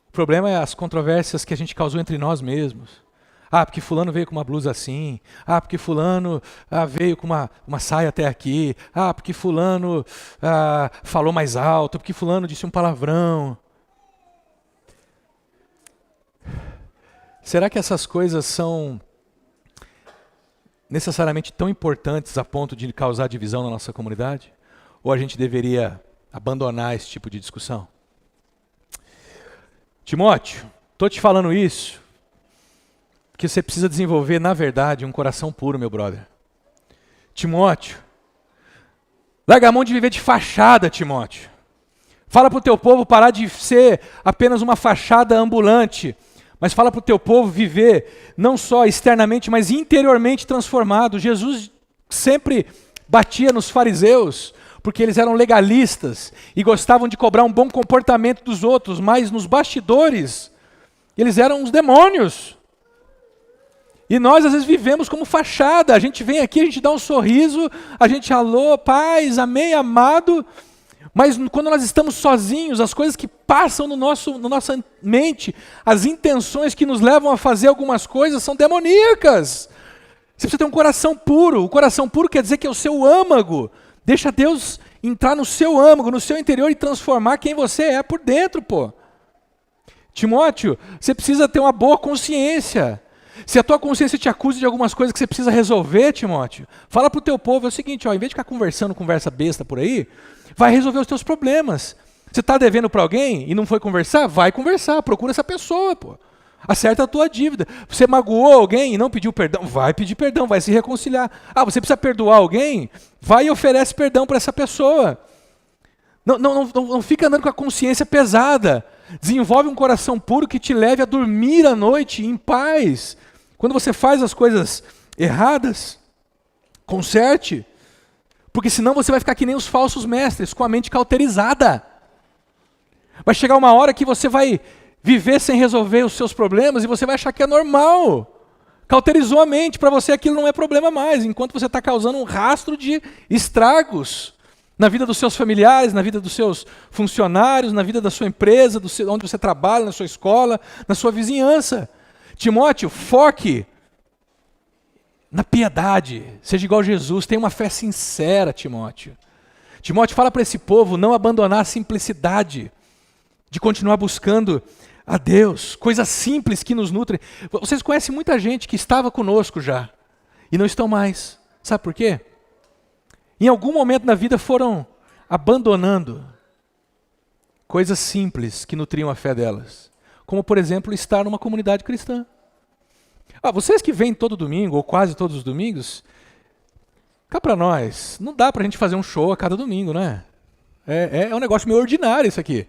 O problema é as controvérsias que a gente causou entre nós mesmos. Porque fulano veio com uma blusa assim. Porque fulano veio com uma saia até aqui. Porque fulano falou mais alto. Porque fulano disse um palavrão. Será que essas coisas são necessariamente tão importantes a ponto de causar divisão na nossa comunidade? Ou a gente deveria abandonar esse tipo de discussão? Timóteo, estou te falando isso porque você precisa desenvolver, na verdade, um coração puro, meu brother. Timóteo, larga a mão de viver de fachada, Timóteo. Fala para o teu povo parar de ser apenas uma fachada ambulante, mas fala para o teu povo viver não só externamente, mas interiormente transformado. Jesus sempre batia nos fariseus, porque eles eram legalistas e gostavam de cobrar um bom comportamento dos outros, mas nos bastidores, eles eram os demônios. E nós às vezes vivemos como fachada, a gente vem aqui, a gente dá um sorriso, a gente alô, paz, amém, amado, mas quando nós estamos sozinhos, as coisas que passam na nossa mente, as intenções que nos levam a fazer algumas coisas são demoníacas. Você precisa ter um coração puro. O coração puro quer dizer que é o seu âmago. Deixa Deus entrar no seu âmago, no seu interior e transformar quem você é por dentro, pô. Timóteo, você precisa ter uma boa consciência. Se a tua consciência te acusa de algumas coisas que você precisa resolver, Timóteo, fala para o teu povo, é o seguinte, em vez de ficar conversando conversa besta por aí, vai resolver os teus problemas. Você está devendo para alguém e não foi conversar? Vai conversar, procura essa pessoa, pô. Acerta a tua dívida. Você magoou alguém e não pediu perdão? Vai pedir perdão, vai se reconciliar. Você precisa perdoar alguém? Vai e oferece perdão para essa pessoa. Não fica andando com a consciência pesada. Desenvolve um coração puro que te leve a dormir à noite em paz. Quando você faz as coisas erradas, conserte. Porque senão você vai ficar que nem os falsos mestres, com a mente cauterizada. Vai chegar uma hora que você vai viver sem resolver os seus problemas e você vai achar que é normal. Cauterizou a mente, para você aquilo não é problema mais, enquanto você está causando um rastro de estragos na vida dos seus familiares, na vida dos seus funcionários, na vida da sua empresa, onde você trabalha, na sua escola, na sua vizinhança. Timóteo, foque na piedade, seja igual a Jesus, tenha uma fé sincera, Timóteo. Timóteo, fala para esse povo não abandonar a simplicidade, de continuar buscando a Deus, coisas simples que nos nutrem. Vocês conhecem muita gente que estava conosco já, e não estão mais. Sabe por quê? Em algum momento na vida foram abandonando coisas simples que nutriam a fé delas. Como, por exemplo, estar numa comunidade cristã. Vocês que vêm todo domingo, ou quase todos os domingos, cá para nós, não dá para a gente fazer um show a cada domingo, né? É um negócio meio ordinário isso aqui.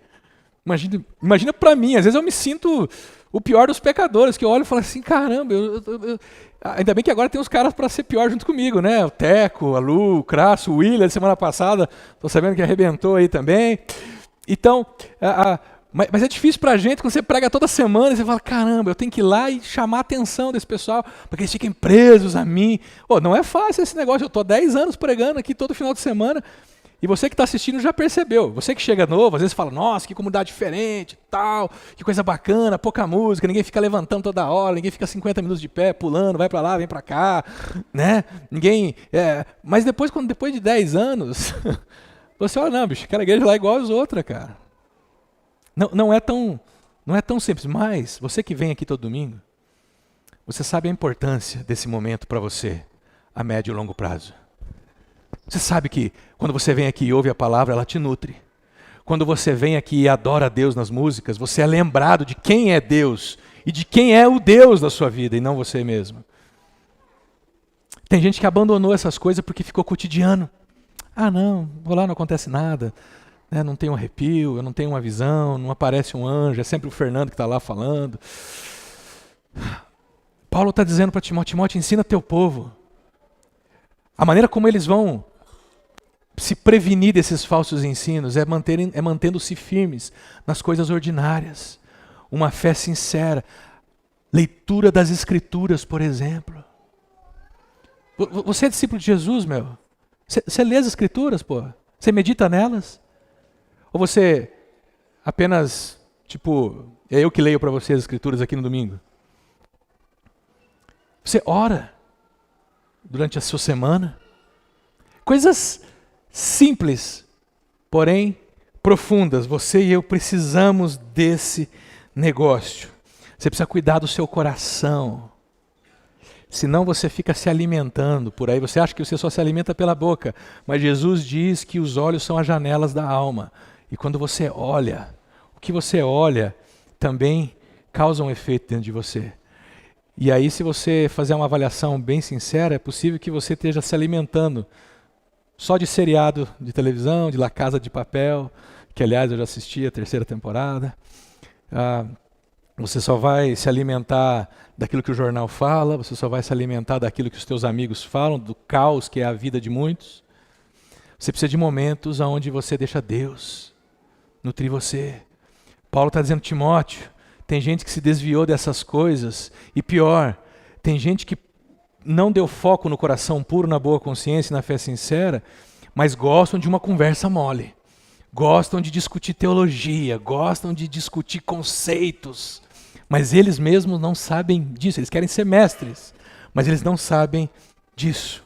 Imagina para mim, às vezes eu me sinto o pior dos pecadores, que eu olho e falo assim, caramba, ainda bem que agora tem uns caras para ser pior junto comigo, né? O Teco, a Lu, o Crasso, o William, semana passada, estou sabendo que arrebentou aí também. Então, mas é difícil pra gente quando você prega toda semana e você fala, caramba, eu tenho que ir lá e chamar a atenção desse pessoal, para que eles fiquem presos a mim. Não é fácil esse negócio, eu estou 10 anos pregando aqui todo final de semana, e você que está assistindo já percebeu. Você que chega novo, às vezes fala, nossa, que comunidade diferente, tal, que coisa bacana, pouca música, ninguém fica levantando toda hora, ninguém fica 50 minutos de pé, pulando, vai para lá, vem para cá, né? Mas depois de 10 anos, você olha, não, bicho, aquela igreja lá é igual às outras, cara. Não é tão simples, mas você que vem aqui todo domingo, você sabe a importância desse momento para você, a médio e longo prazo. Você sabe que quando você vem aqui e ouve a palavra, ela te nutre. Quando você vem aqui e adora a Deus nas músicas, você é lembrado de quem é Deus e de quem é o Deus da sua vida e não você mesmo. Tem gente que abandonou essas coisas porque ficou cotidiano. Não, vou lá, não acontece nada. Não tem um arrepio, eu não tenho uma visão, não aparece um anjo, é sempre o Fernando que está lá falando. Paulo está dizendo para Timóteo, ensina teu povo. A maneira como eles vão se prevenir desses falsos ensinos é mantendo-se firmes nas coisas ordinárias. Uma fé sincera. Leitura das Escrituras, por exemplo. Você é discípulo de Jesus, meu? Você lê as Escrituras, pô? Você medita nelas? Ou você apenas, é eu que leio para você as Escrituras aqui no domingo? Você ora durante a sua semana? Coisas simples, porém profundas. Você e eu precisamos desse negócio. Você precisa cuidar do seu coração. Senão você fica se alimentando por aí. Você acha que você só se alimenta pela boca. Mas Jesus diz que os olhos são as janelas da alma. E quando você olha, o que você olha também causa um efeito dentro de você. E aí, se você fazer uma avaliação bem sincera, é possível que você esteja se alimentando só de seriado de televisão, de La Casa de Papel, que aliás eu já assisti a 3ª temporada. Você só vai se alimentar daquilo que o jornal fala, você só vai se alimentar daquilo que os teus amigos falam, do caos que é a vida de muitos. Você precisa de momentos onde você deixa Deus nutrir você. Paulo está dizendo, Timóteo, tem gente que se desviou dessas coisas, e pior, tem gente que não deu foco no coração puro, na boa consciência e na fé sincera, mas gostam de uma conversa mole, gostam de discutir teologia, gostam de discutir conceitos, mas eles mesmos não sabem disso. Eles querem ser mestres, mas eles não sabem disso.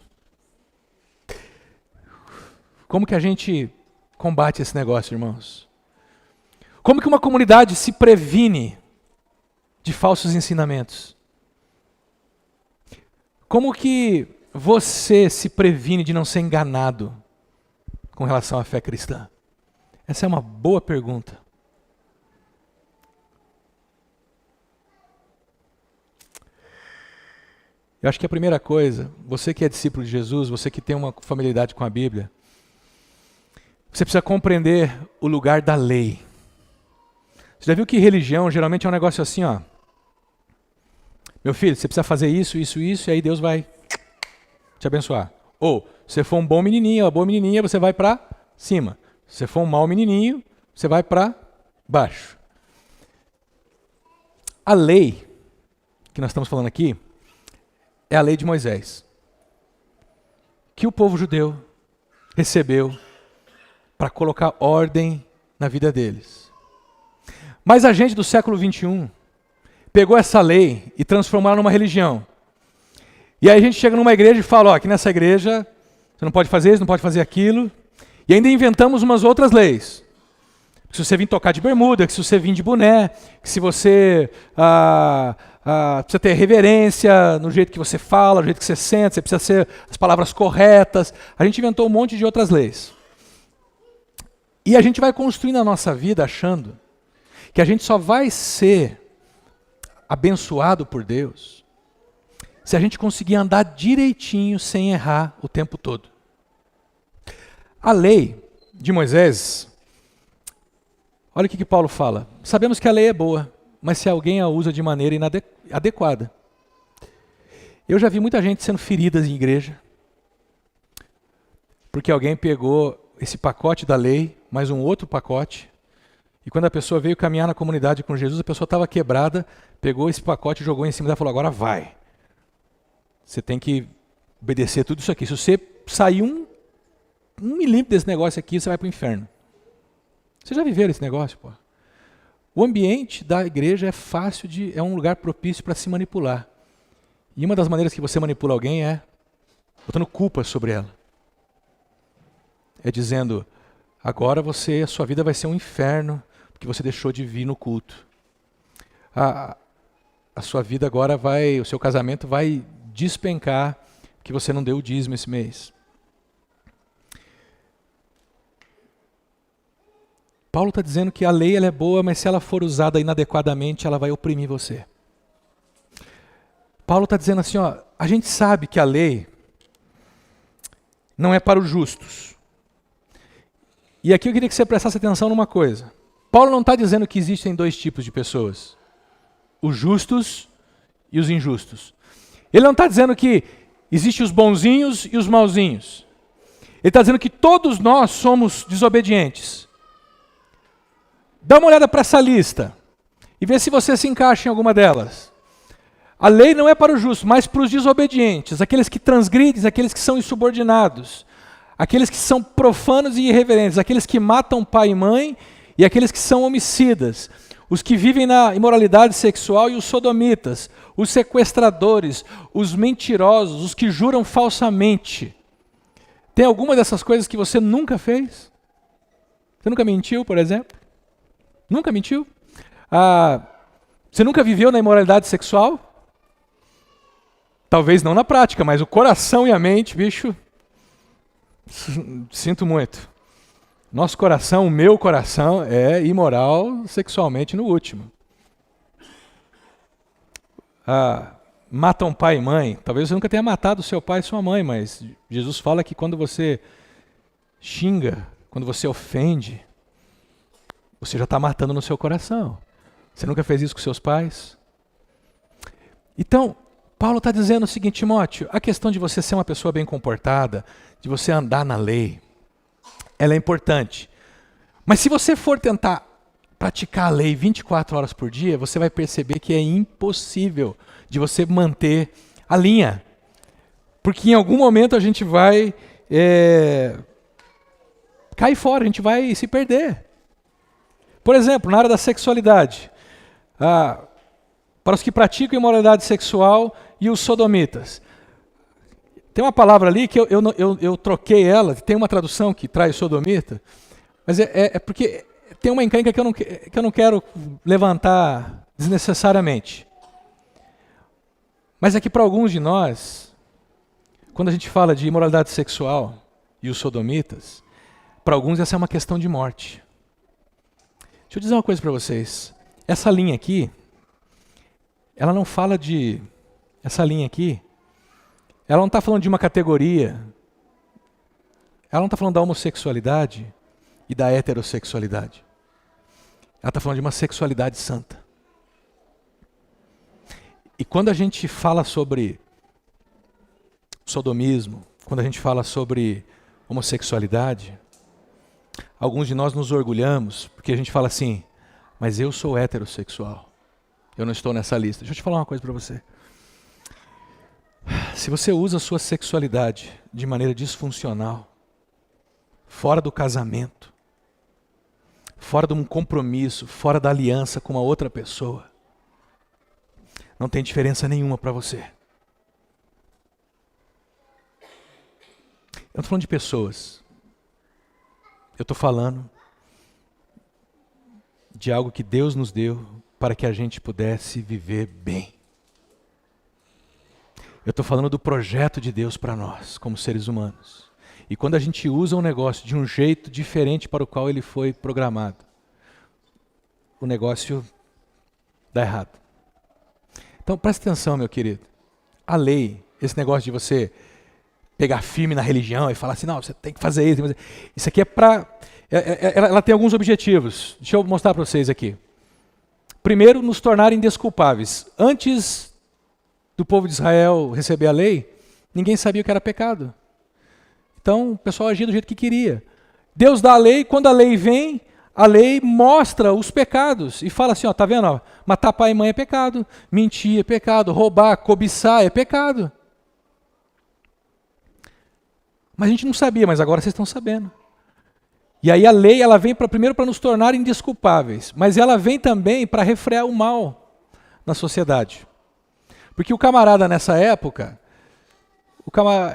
Como que a gente combate esse negócio, irmãos? Como que uma comunidade se previne de falsos ensinamentos? Como que você se previne de não ser enganado com relação à fé cristã? Essa é uma boa pergunta. Eu acho que a primeira coisa, você que é discípulo de Jesus, você que tem uma familiaridade com a Bíblia, você precisa compreender o lugar da lei. Você já viu que religião geralmente é um negócio assim, ó. Meu filho, você precisa fazer isso, isso, isso, e aí Deus vai te abençoar. Ou, se você for um bom menininho, uma boa menininha, você vai para cima. Se você for um mau menininho, você vai para baixo. A lei que nós estamos falando aqui é a lei de Moisés, que o povo judeu recebeu para colocar ordem na vida deles. Mas a gente do século 21 pegou essa lei e transformou ela numa religião. E aí a gente chega numa igreja e fala, aqui nessa igreja você não pode fazer isso, não pode fazer aquilo. E ainda inventamos umas outras leis. Que se você vir tocar de bermuda, que se você vir de boné, que se você precisa ter reverência no jeito que você fala, no jeito que você sente, você precisa ser as palavras corretas. A gente inventou um monte de outras leis. E a gente vai construindo a nossa vida achando que a gente só vai ser abençoado por Deus se a gente conseguir andar direitinho sem errar o tempo todo. A lei de Moisés Olha o que Paulo fala. Sabemos que a lei é boa, mas se alguém a usa de maneira inadequada. Eu já vi muita gente sendo ferida em igreja, porque alguém pegou esse pacote da lei, mais um outro pacote, e quando a pessoa veio caminhar na comunidade com Jesus, a pessoa estava quebrada, pegou esse pacote, jogou em cima dela e falou, agora vai. Você tem que obedecer tudo isso aqui. Se você sair um milímetro desse negócio aqui, você vai para o inferno. Vocês já viveram esse negócio, pô? O ambiente da igreja é um lugar propício para se manipular. E uma das maneiras que você manipula alguém é botando culpa sobre ela. É dizendo, agora a sua vida vai ser um inferno, porque você deixou de vir no culto. A sua vida agora o seu casamento vai despencar, porque você não deu o dízimo esse mês. Paulo está dizendo que a lei ela é boa, mas se ela for usada inadequadamente, ela vai oprimir você. Paulo está dizendo assim, ó, a gente sabe que a lei não é para os justos. E aqui eu queria que você prestasse atenção numa coisa. Paulo não está dizendo que existem dois tipos de pessoas. Os justos e os injustos. Ele não está dizendo que existem os bonzinhos e os mauzinhos. Ele está dizendo que todos nós somos desobedientes. Dá uma olhada para essa lista e vê se você se encaixa em alguma delas. A lei não é para os justos, mas para os desobedientes, aqueles que transgridem, aqueles que são insubordinados, aqueles que são profanos e irreverentes, aqueles que matam pai e mãe e aqueles que são homicidas, os que vivem na imoralidade sexual e os sodomitas, os sequestradores, os mentirosos, os que juram falsamente. Tem alguma dessas coisas que você nunca fez? Você nunca mentiu, por exemplo? Nunca mentiu? Você nunca viveu na imoralidade sexual? Talvez não na prática, mas o coração e a mente, bicho, sinto muito. Nosso coração, o meu coração, é imoral sexualmente no último. Matam pai e mãe. Talvez você nunca tenha matado seu pai e sua mãe, mas Jesus fala que quando você xinga, quando você ofende, você já está matando no seu coração. Você nunca fez isso com seus pais? Então, Paulo está dizendo o seguinte, Timóteo, a questão de você ser uma pessoa bem comportada, de você andar na lei, ela é importante. Mas se você for tentar praticar a lei 24 horas por dia, você vai perceber que é impossível de você manter a linha. Porque em algum momento a gente vai cair fora, a gente vai se perder. Por exemplo, na área da sexualidade, para os que praticam imoralidade sexual e os sodomitas. Tem uma palavra ali que eu troquei ela, tem uma tradução que traz sodomita, mas é porque tem uma encrenca que eu não quero levantar desnecessariamente. Mas é que para alguns de nós, quando a gente fala de imoralidade sexual e os sodomitas, para alguns essa é uma questão de morte. Deixa eu dizer uma coisa para vocês. Essa linha aqui, ela não fala de... Essa linha aqui, ela não está falando de uma categoria. Ela não está falando da homossexualidade e da heterossexualidade. Ela está falando de uma sexualidade santa. E quando a gente fala sobre sodomismo, quando a gente fala sobre homossexualidade, alguns de nós nos orgulhamos, porque a gente fala assim, mas eu sou heterossexual. Eu não estou nessa lista. Deixa eu te falar uma coisa para você. Se você usa a sua sexualidade de maneira disfuncional, fora do casamento, fora de um compromisso, fora da aliança com uma outra pessoa, não tem diferença nenhuma para você. Eu não estou falando de pessoas. Eu estou falando de algo que Deus nos deu para que a gente pudesse viver bem. Eu estou falando do projeto de Deus para nós, como seres humanos. E quando a gente usa um negócio de um jeito diferente para o qual ele foi programado, o negócio dá errado. Então presta atenção, meu querido. A lei, esse negócio de você pegar firme na religião e falar assim, não, você tem que fazer isso. Isso aqui é para... Ela tem alguns objetivos. Deixa eu mostrar para vocês aqui. Primeiro, nos tornar indesculpáveis. Antes do povo de Israel receber a lei, ninguém sabia o que era pecado. Então, o pessoal agia do jeito que queria. Deus dá a lei, quando a lei vem, a lei mostra os pecados. E fala assim, ó, tá vendo? Ó, matar pai e mãe é pecado, mentir é pecado, roubar, cobiçar é pecado. Mas a gente não sabia, mas agora vocês estão sabendo. E aí a lei, ela vem primeiro para nos tornar indesculpáveis, mas ela vem também para refrear o mal na sociedade. Porque o camarada nessa época,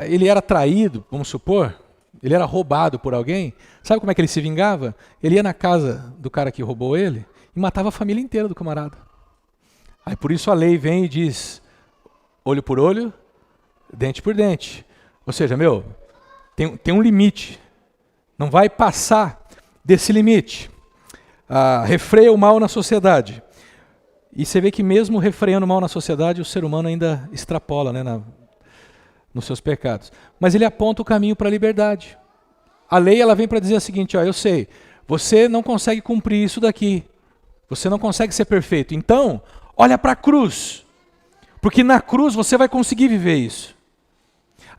ele era traído, vamos supor, ele era roubado por alguém. Sabe como é que ele se vingava? Ele ia na casa do cara que roubou ele e matava a família inteira do camarada. Aí por isso a lei vem e diz, olho por olho, dente por dente. Ou seja, tem um limite. Não vai passar desse limite. Refreia o mal na sociedade. E você vê que mesmo refreando o mal na sociedade, o ser humano ainda extrapola, né, nos seus pecados. Mas ele aponta o caminho para a liberdade. A lei, ela vem para dizer o seguinte, ó, eu sei, você não consegue cumprir isso daqui. Você não consegue ser perfeito. Então, olha para a cruz. Porque na cruz você vai conseguir viver isso.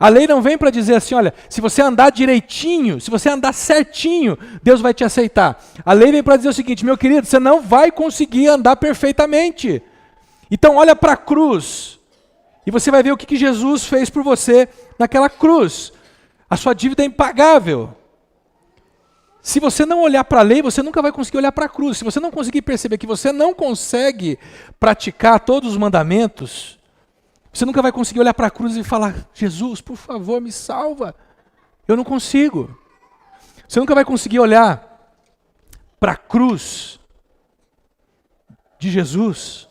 A lei não vem para dizer assim, olha, se você andar direitinho, se você andar certinho, Deus vai te aceitar. A lei vem para dizer o seguinte, meu querido, você não vai conseguir andar perfeitamente. Então olha para a cruz e você vai ver o que Jesus fez por você naquela cruz. A sua dívida é impagável. Se você não olhar para a lei, você nunca vai conseguir olhar para a cruz. Se você não conseguir perceber que você não consegue praticar todos os mandamentos, você nunca vai conseguir olhar para a cruz e falar, Jesus, por favor, me salva. Eu não consigo. Você nunca vai conseguir olhar para a cruz de Jesus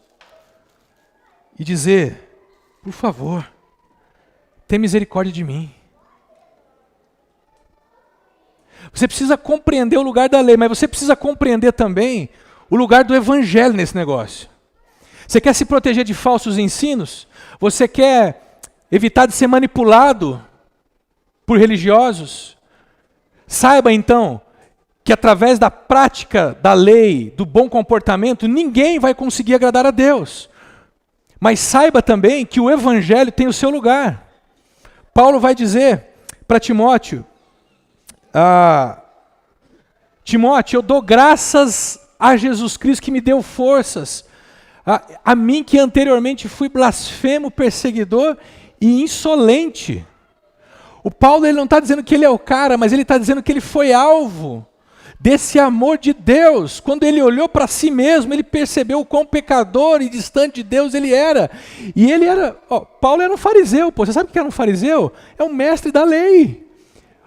e dizer, por favor, tem misericórdia de mim. Você precisa compreender o lugar da lei, mas você precisa compreender também o lugar do evangelho nesse negócio. Você quer se proteger de falsos ensinos? Você quer evitar de ser manipulado por religiosos? Saiba então que através da prática da lei, do bom comportamento, ninguém vai conseguir agradar a Deus. Mas saiba também que o evangelho tem o seu lugar. Paulo vai dizer para Timóteo, Timóteo, eu dou graças a Jesus Cristo que me deu forças, a mim que anteriormente fui blasfemo, perseguidor e insolente. O Paulo ele não está dizendo que ele é o cara, mas ele está dizendo que ele foi alvo desse amor de Deus. Quando ele olhou para si mesmo, ele percebeu o quão pecador e distante de Deus ele era. E ele era, Paulo era um fariseu, você sabe o que era um fariseu? É um mestre da lei.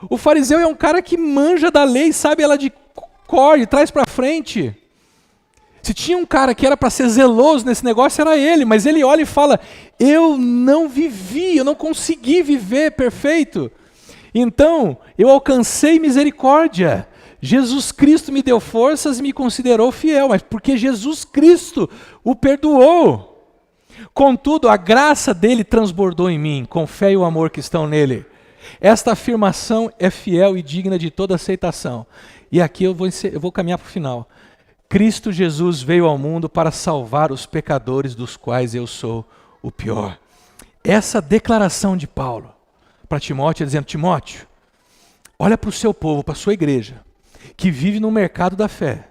O fariseu é um cara que manja da lei, sabe ela de cor, de trás para frente. Se tinha um cara que era para ser zeloso nesse negócio, era ele. Mas ele olha e fala, eu não vivi, eu não consegui viver perfeito. Então, eu alcancei misericórdia. Jesus Cristo me deu forças e me considerou fiel. Mas porque Jesus Cristo o perdoou. Contudo, a graça dele transbordou em mim, com fé e o amor que estão nele. Esta afirmação é fiel e digna de toda aceitação. E aqui eu vou caminhar para o final. Cristo Jesus veio ao mundo para salvar os pecadores, dos quais eu sou o pior. Essa declaração de Paulo para Timóteo, dizendo, Timóteo, olha para o seu povo, para a sua igreja, que vive no mercado da fé.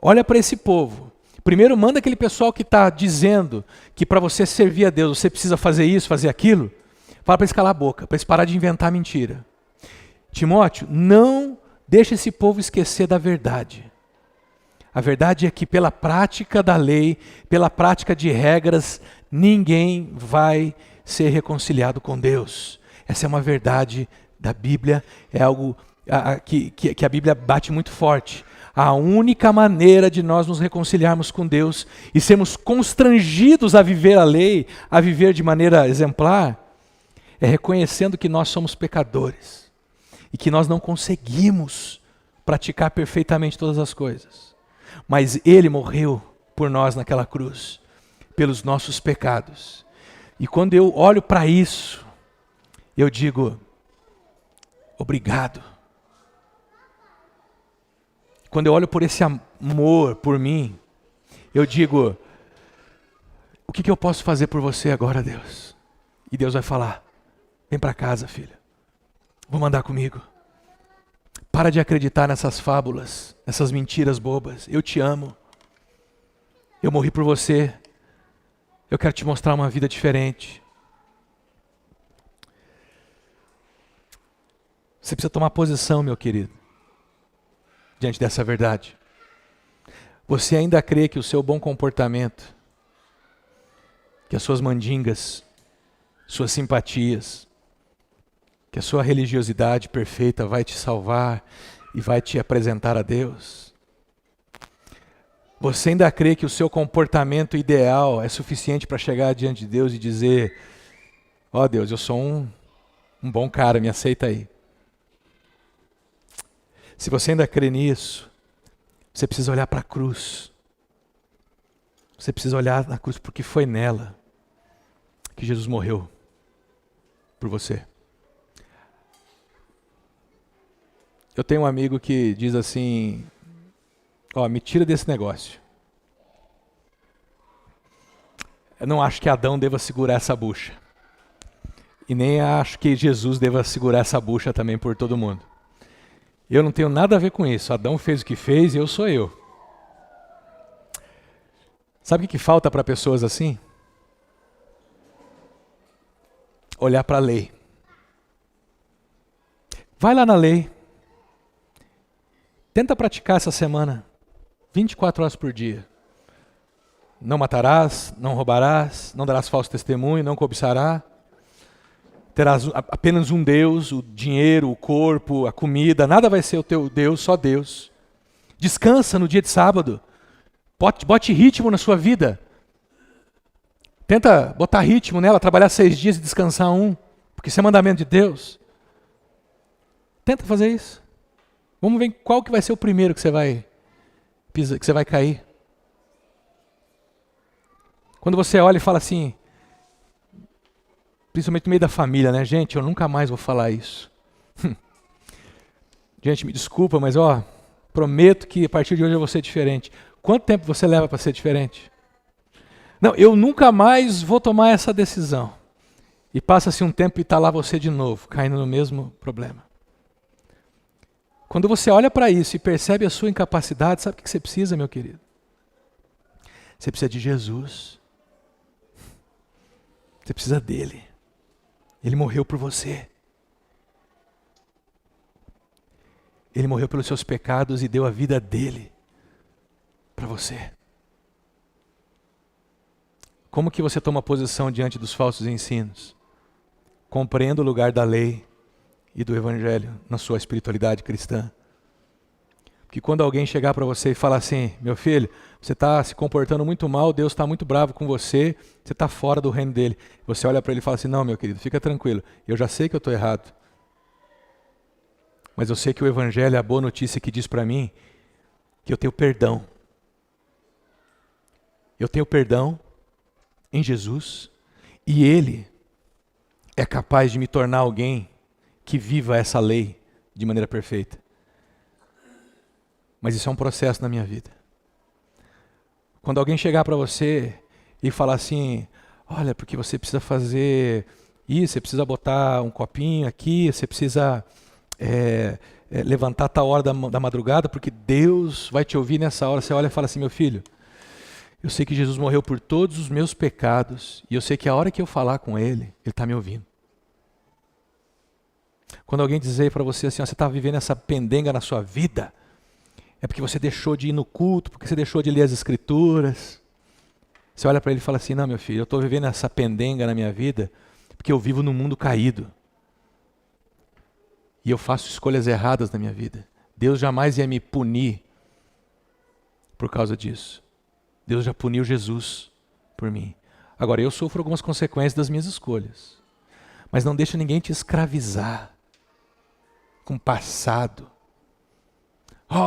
Olha para esse povo. Primeiro manda aquele pessoal que está dizendo que para você servir a Deus, você precisa fazer isso, fazer aquilo. Fala para eles calar a boca, para eles parar de inventar mentira. Timóteo, não deixe esse povo esquecer da verdade. A verdade é que pela prática da lei, pela prática de regras, ninguém vai ser reconciliado com Deus. Essa é uma verdade da Bíblia, é algo que a Bíblia bate muito forte. A única maneira de nós nos reconciliarmos com Deus e sermos constrangidos a viver a lei, a viver de maneira exemplar, é reconhecendo que nós somos pecadores e que nós não conseguimos praticar perfeitamente todas as coisas. Mas Ele morreu por nós naquela cruz, pelos nossos pecados. E quando eu olho para isso, eu digo, Obrigado. Quando eu olho por esse amor por mim, eu digo, o que eu posso fazer por você agora, Deus? E Deus vai falar, vem para casa, filha. Vou mandar comigo. Para de acreditar nessas fábulas, nessas mentiras bobas. Eu te amo. Eu morri por você. Eu quero te mostrar uma vida diferente. Você precisa tomar posição, meu querido, diante dessa verdade. Você ainda crê que o seu bom comportamento, que as suas mandingas, suas simpatias, que a sua religiosidade perfeita vai te salvar e vai te apresentar a Deus? Você ainda crê que o seu comportamento ideal é suficiente para chegar diante de Deus e dizer, ó Deus, eu sou um bom cara, me aceita aí. Se você ainda crê nisso, você precisa olhar para a cruz. Você precisa olhar na cruz porque foi nela que Jesus morreu por você. Eu tenho um amigo que diz assim, ó, me tira desse negócio. Eu não acho que Adão deva segurar essa bucha. E nem acho que Jesus deva segurar essa bucha também por todo mundo. Eu não tenho nada a ver com isso. Adão fez o que fez e eu sou eu. Sabe o que falta para pessoas assim? Olhar para a lei. Vai lá na lei. Tenta praticar essa semana. 24 horas por dia. Não matarás, não roubarás, não darás falso testemunho, não cobiçarás. Terás apenas um Deus, o dinheiro, o corpo, a comida, nada vai ser o teu Deus, só Deus. Descansa no dia de sábado. Bote ritmo na sua vida. Tenta botar ritmo nela, trabalhar 6 dias e descansar 1, porque isso é mandamento de Deus. Tenta fazer isso. Vamos ver qual que vai ser o primeiro que você vai cair. Quando você olha e fala assim, principalmente no meio da família, né? Gente, eu nunca mais vou falar isso. Gente, me desculpa, mas prometo que a partir de hoje eu vou ser diferente. Quanto tempo você leva para ser diferente? Não, eu nunca mais vou tomar essa decisão. E passa-se um tempo e está lá você de novo, caindo no mesmo problema. Quando você olha para isso e percebe a sua incapacidade, sabe o que você precisa, meu querido? Você precisa de Jesus. Você precisa dele. Ele morreu por você. Ele morreu pelos seus pecados e deu a vida dele para você. Como que você toma posição diante dos falsos ensinos? Compreenda o lugar da lei e do evangelho na sua espiritualidade cristã. Porque quando alguém chegar para você e falar assim, meu filho, você está se comportando muito mal, Deus está muito bravo com você, você está fora do reino dele. Você olha para ele e fala assim, não, meu querido, fica tranquilo, eu já sei que eu estou errado. Mas eu sei que o evangelho é a boa notícia que diz para mim que eu tenho perdão. Eu tenho perdão em Jesus e ele é capaz de me tornar alguém que viva essa lei de maneira perfeita. Mas isso é um processo na minha vida. Quando alguém chegar para você e falar assim, olha, porque você precisa fazer isso, você precisa botar um copinho aqui, você precisa levantar a tal hora da madrugada, porque Deus vai te ouvir nessa hora. Você olha e fala assim, meu filho, eu sei que Jesus morreu por todos os meus pecados, e eu sei que a hora que eu falar com Ele, Ele está me ouvindo. Quando alguém dizer para você assim, você está vivendo essa pendenga na sua vida, é porque você deixou de ir no culto, porque você deixou de ler as escrituras. Você olha para ele e fala assim, não, meu filho, eu estou vivendo essa pendenga na minha vida, porque eu vivo num mundo caído. E eu faço escolhas erradas na minha vida. Deus jamais ia me punir por causa disso. Deus já puniu Jesus por mim. Agora, eu sofro algumas consequências das minhas escolhas. Mas não deixa ninguém te escravizar com o passado.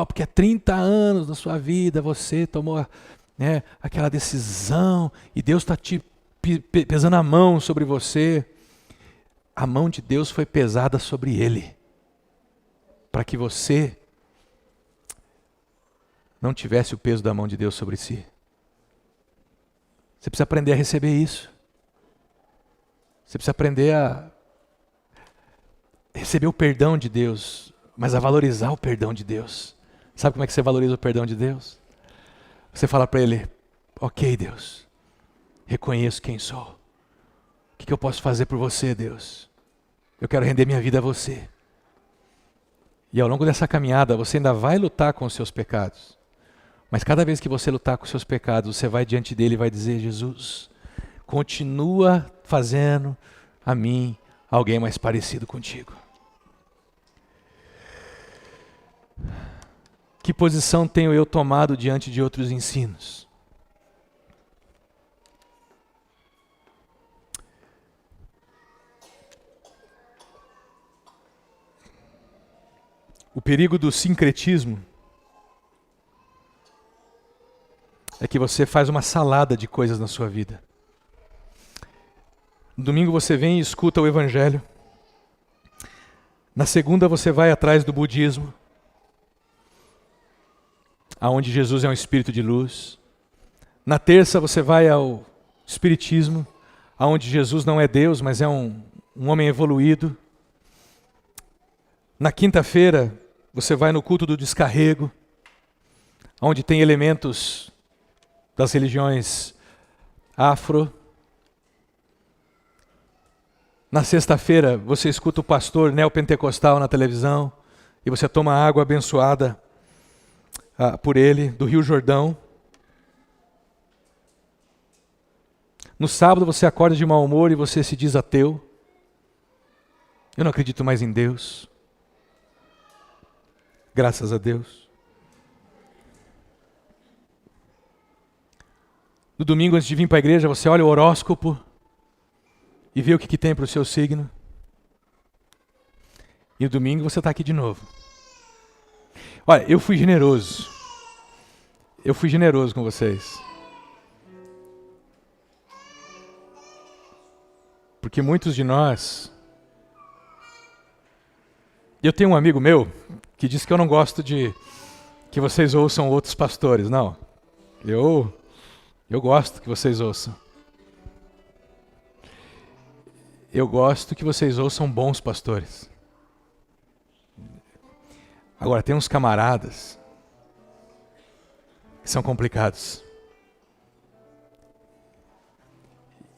Porque há 30 anos na sua vida você tomou aquela decisão e Deus está te pesando a mão sobre você. A mão de Deus foi pesada sobre ele. para que você não tivesse o peso da mão de Deus sobre si. Você precisa aprender a receber isso. Você precisa aprender a receber o perdão de Deus, mas a valorizar o perdão de Deus. Sabe como é que você valoriza o perdão de Deus? Você fala para Ele, ok, Deus, reconheço quem sou. O que eu posso fazer por você, Deus? Eu quero render minha vida a você. E ao longo dessa caminhada, você ainda vai lutar com os seus pecados. Mas cada vez que você lutar com os seus pecados, você vai diante dele e vai dizer, Jesus, continua fazendo a mim alguém mais parecido contigo. Que posição tenho eu tomado diante de outros ensinos? O perigo do sincretismo é que você faz uma salada de coisas na sua vida. No domingo você vem e escuta o Evangelho. Na segunda você vai atrás do budismo, aonde Jesus é um espírito de luz. Na terça você vai ao espiritismo, aonde Jesus não é Deus, mas é um homem evoluído. Na quinta-feira você vai no culto do descarrego, onde tem elementos das religiões afro. Na sexta-feira você escuta o pastor neopentecostal na televisão e você toma água abençoada por ele, do Rio Jordão. No sábado você acorda de mau humor e você se diz ateu. Eu não acredito mais em Deus. Graças a Deus. No domingo, antes de vir para a igreja, você olha o horóscopo e vê o que tem para o seu signo. E no domingo você está aqui de novo. Olha, eu fui generoso. Eu fui generoso com vocês. Porque muitos de nós... Eu tenho um amigo meu que diz que eu não gosto de que vocês ouçam outros pastores. Não, eu gosto que vocês ouçam. Eu gosto que vocês ouçam bons pastores. Agora, tem uns camaradas que são complicados.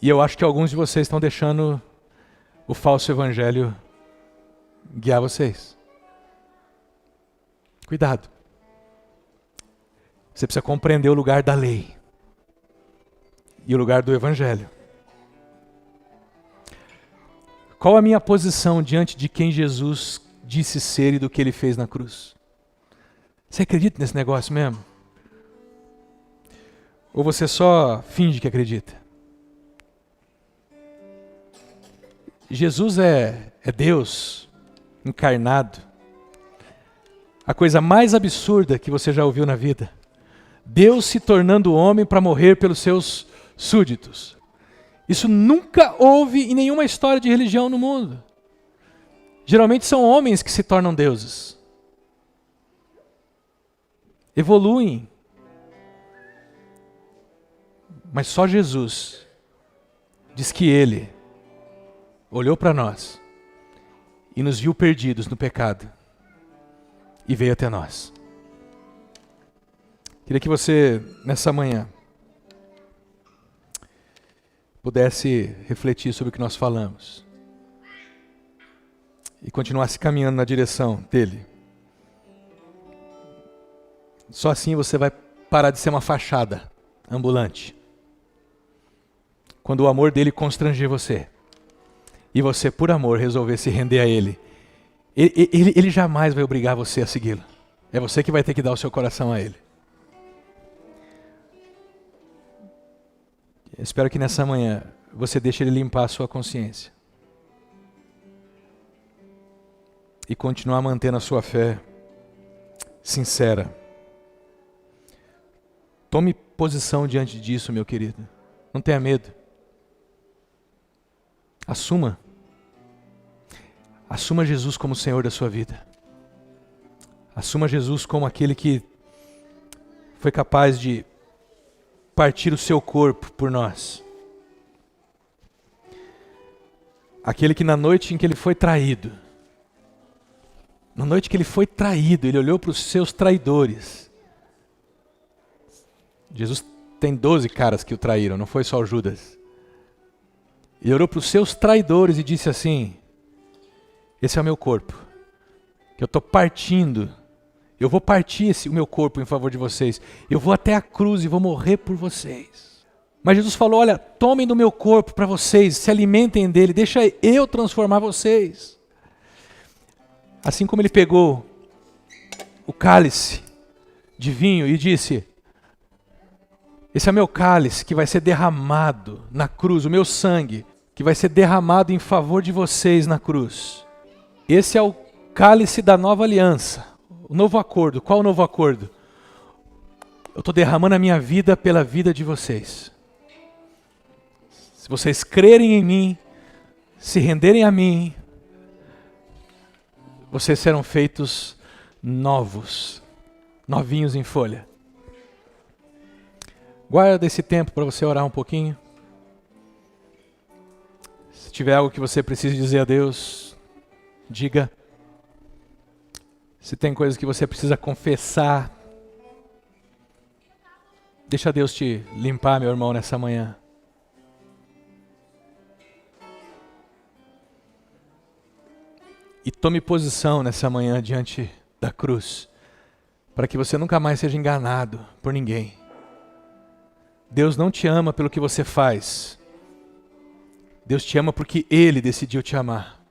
E eu acho que alguns de vocês estão deixando o falso evangelho guiar vocês. Cuidado. Você precisa compreender o lugar da lei e o lugar do evangelho. Qual a minha posição diante de quem Jesus disse ser e do que ele fez na cruz? Você acredita nesse negócio mesmo? Ou você só finge que acredita? Jesus é Deus encarnado. A coisa mais absurda que você já ouviu na vida. Deus se tornando homem para morrer pelos seus súditos. Isso nunca houve em nenhuma história de religião no mundo. Geralmente são homens que se tornam deuses. Evoluem. Mas só Jesus diz que Ele olhou para nós e nos viu perdidos no pecado e veio até nós. Queria que você, nessa manhã, pudesse refletir sobre o que nós falamos e continuasse caminhando na direção dele. Só assim você vai parar de ser uma fachada ambulante. Quando o amor dele constranger você e você, por amor, resolver se render a ele, ele jamais vai obrigar você a segui-lo. É você que vai ter que dar o seu coração a ele. Eu espero que nessa manhã você deixe ele limpar a sua consciência e continuar mantendo a sua fé sincera. Tome posição diante disso, meu querido. Não tenha medo. Assuma. Assuma Jesus como Senhor da sua vida. Assuma Jesus como aquele que foi capaz de partir o seu corpo por nós. Aquele que na noite em que ele foi traído, na noite que ele foi traído, ele olhou para os seus traidores. Jesus tem 12 caras que o traíram, não foi só o Judas. Ele olhou para os seus traidores e disse assim: esse é o meu corpo, que eu estou partindo. Eu vou partir o meu corpo em favor de vocês. Eu vou até a cruz e vou morrer por vocês. Mas Jesus falou: olha, tomem do meu corpo para vocês, se alimentem dele, deixa eu transformar vocês. Assim como ele pegou o cálice de vinho e disse: esse é o meu cálice que vai ser derramado na cruz, o meu sangue que vai ser derramado em favor de vocês na cruz. Esse é o cálice da nova aliança, o novo acordo. Qual o novo acordo? Eu estou derramando a minha vida pela vida de vocês. Se vocês crerem em mim, se renderem a mim, vocês serão feitos novos, novinhos em folha. Guarda esse tempo para você orar um pouquinho. Se tiver algo que você precisa dizer a Deus, diga. Se tem coisas que você precisa confessar, deixa Deus te limpar, meu irmão, nessa manhã. E tome posição nessa manhã diante da cruz, para que você nunca mais seja enganado por ninguém. Deus não te ama pelo que você faz. Deus te ama porque Ele decidiu te amar.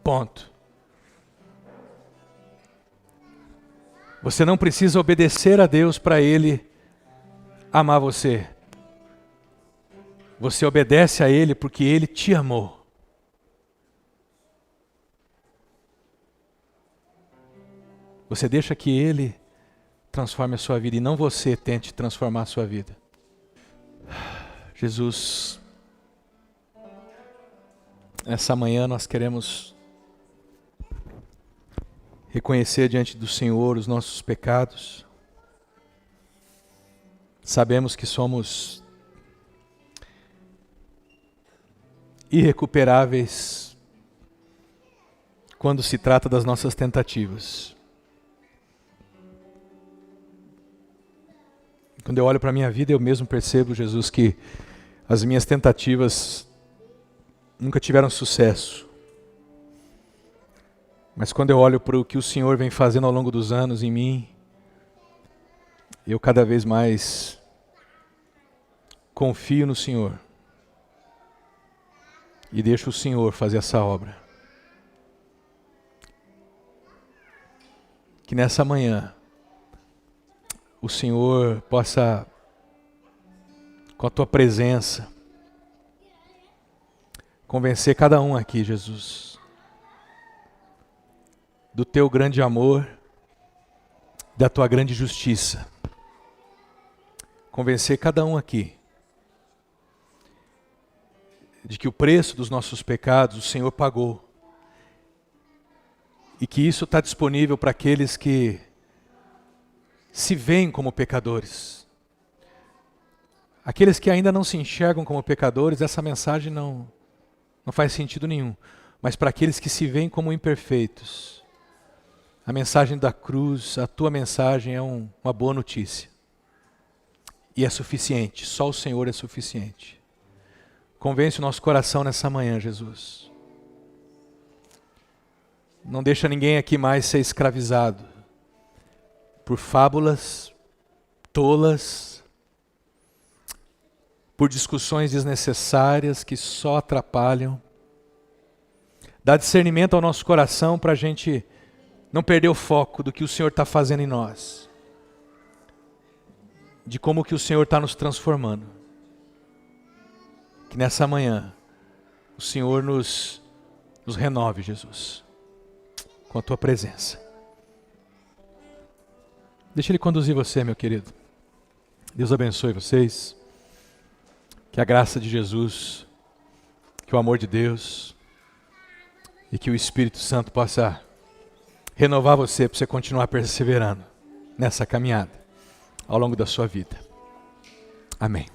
Ponto. Você não precisa obedecer a Deus para Ele amar você. Você obedece a Ele porque Ele te amou. Você deixa que Ele transforme a sua vida e não você tente transformar a sua vida. Jesus, essa manhã nós queremos reconhecer diante do Senhor os nossos pecados. Sabemos que somos irrecuperáveis quando se trata das nossas tentativas. Quando eu olho para a minha vida, eu mesmo percebo, Jesus, que as minhas tentativas nunca tiveram sucesso. Mas quando eu olho para o que o Senhor vem fazendo ao longo dos anos em mim, eu cada vez mais confio no Senhor e deixo o Senhor fazer essa obra. Que nessa manhã o Senhor possa, com a Tua presença, convencer cada um aqui, Jesus, do Teu grande amor, da Tua grande justiça. Convencer cada um aqui de que o preço dos nossos pecados o Senhor pagou e que isso está disponível para aqueles que se veem como pecadores. Aqueles que ainda não se enxergam como pecadores, essa mensagem não faz sentido nenhum. Mas para aqueles que se veem como imperfeitos, a mensagem da cruz, a Tua mensagem é uma boa notícia. E é suficiente, só o Senhor é suficiente. Convence o nosso coração nessa manhã, Jesus. Não deixa ninguém aqui mais ser escravizado por fábulas tolas, por discussões desnecessárias que só atrapalham. Dá discernimento ao nosso coração para a gente não perder o foco do que o Senhor está fazendo em nós, de como que o Senhor está nos transformando. Que nessa manhã o Senhor nos renove, Jesus, com a Tua presença. Deixa Ele conduzir você, meu querido. Deus abençoe vocês. Que a graça de Jesus, que o amor de Deus e que o Espírito Santo possa renovar você para você continuar perseverando nessa caminhada ao longo da sua vida. Amém.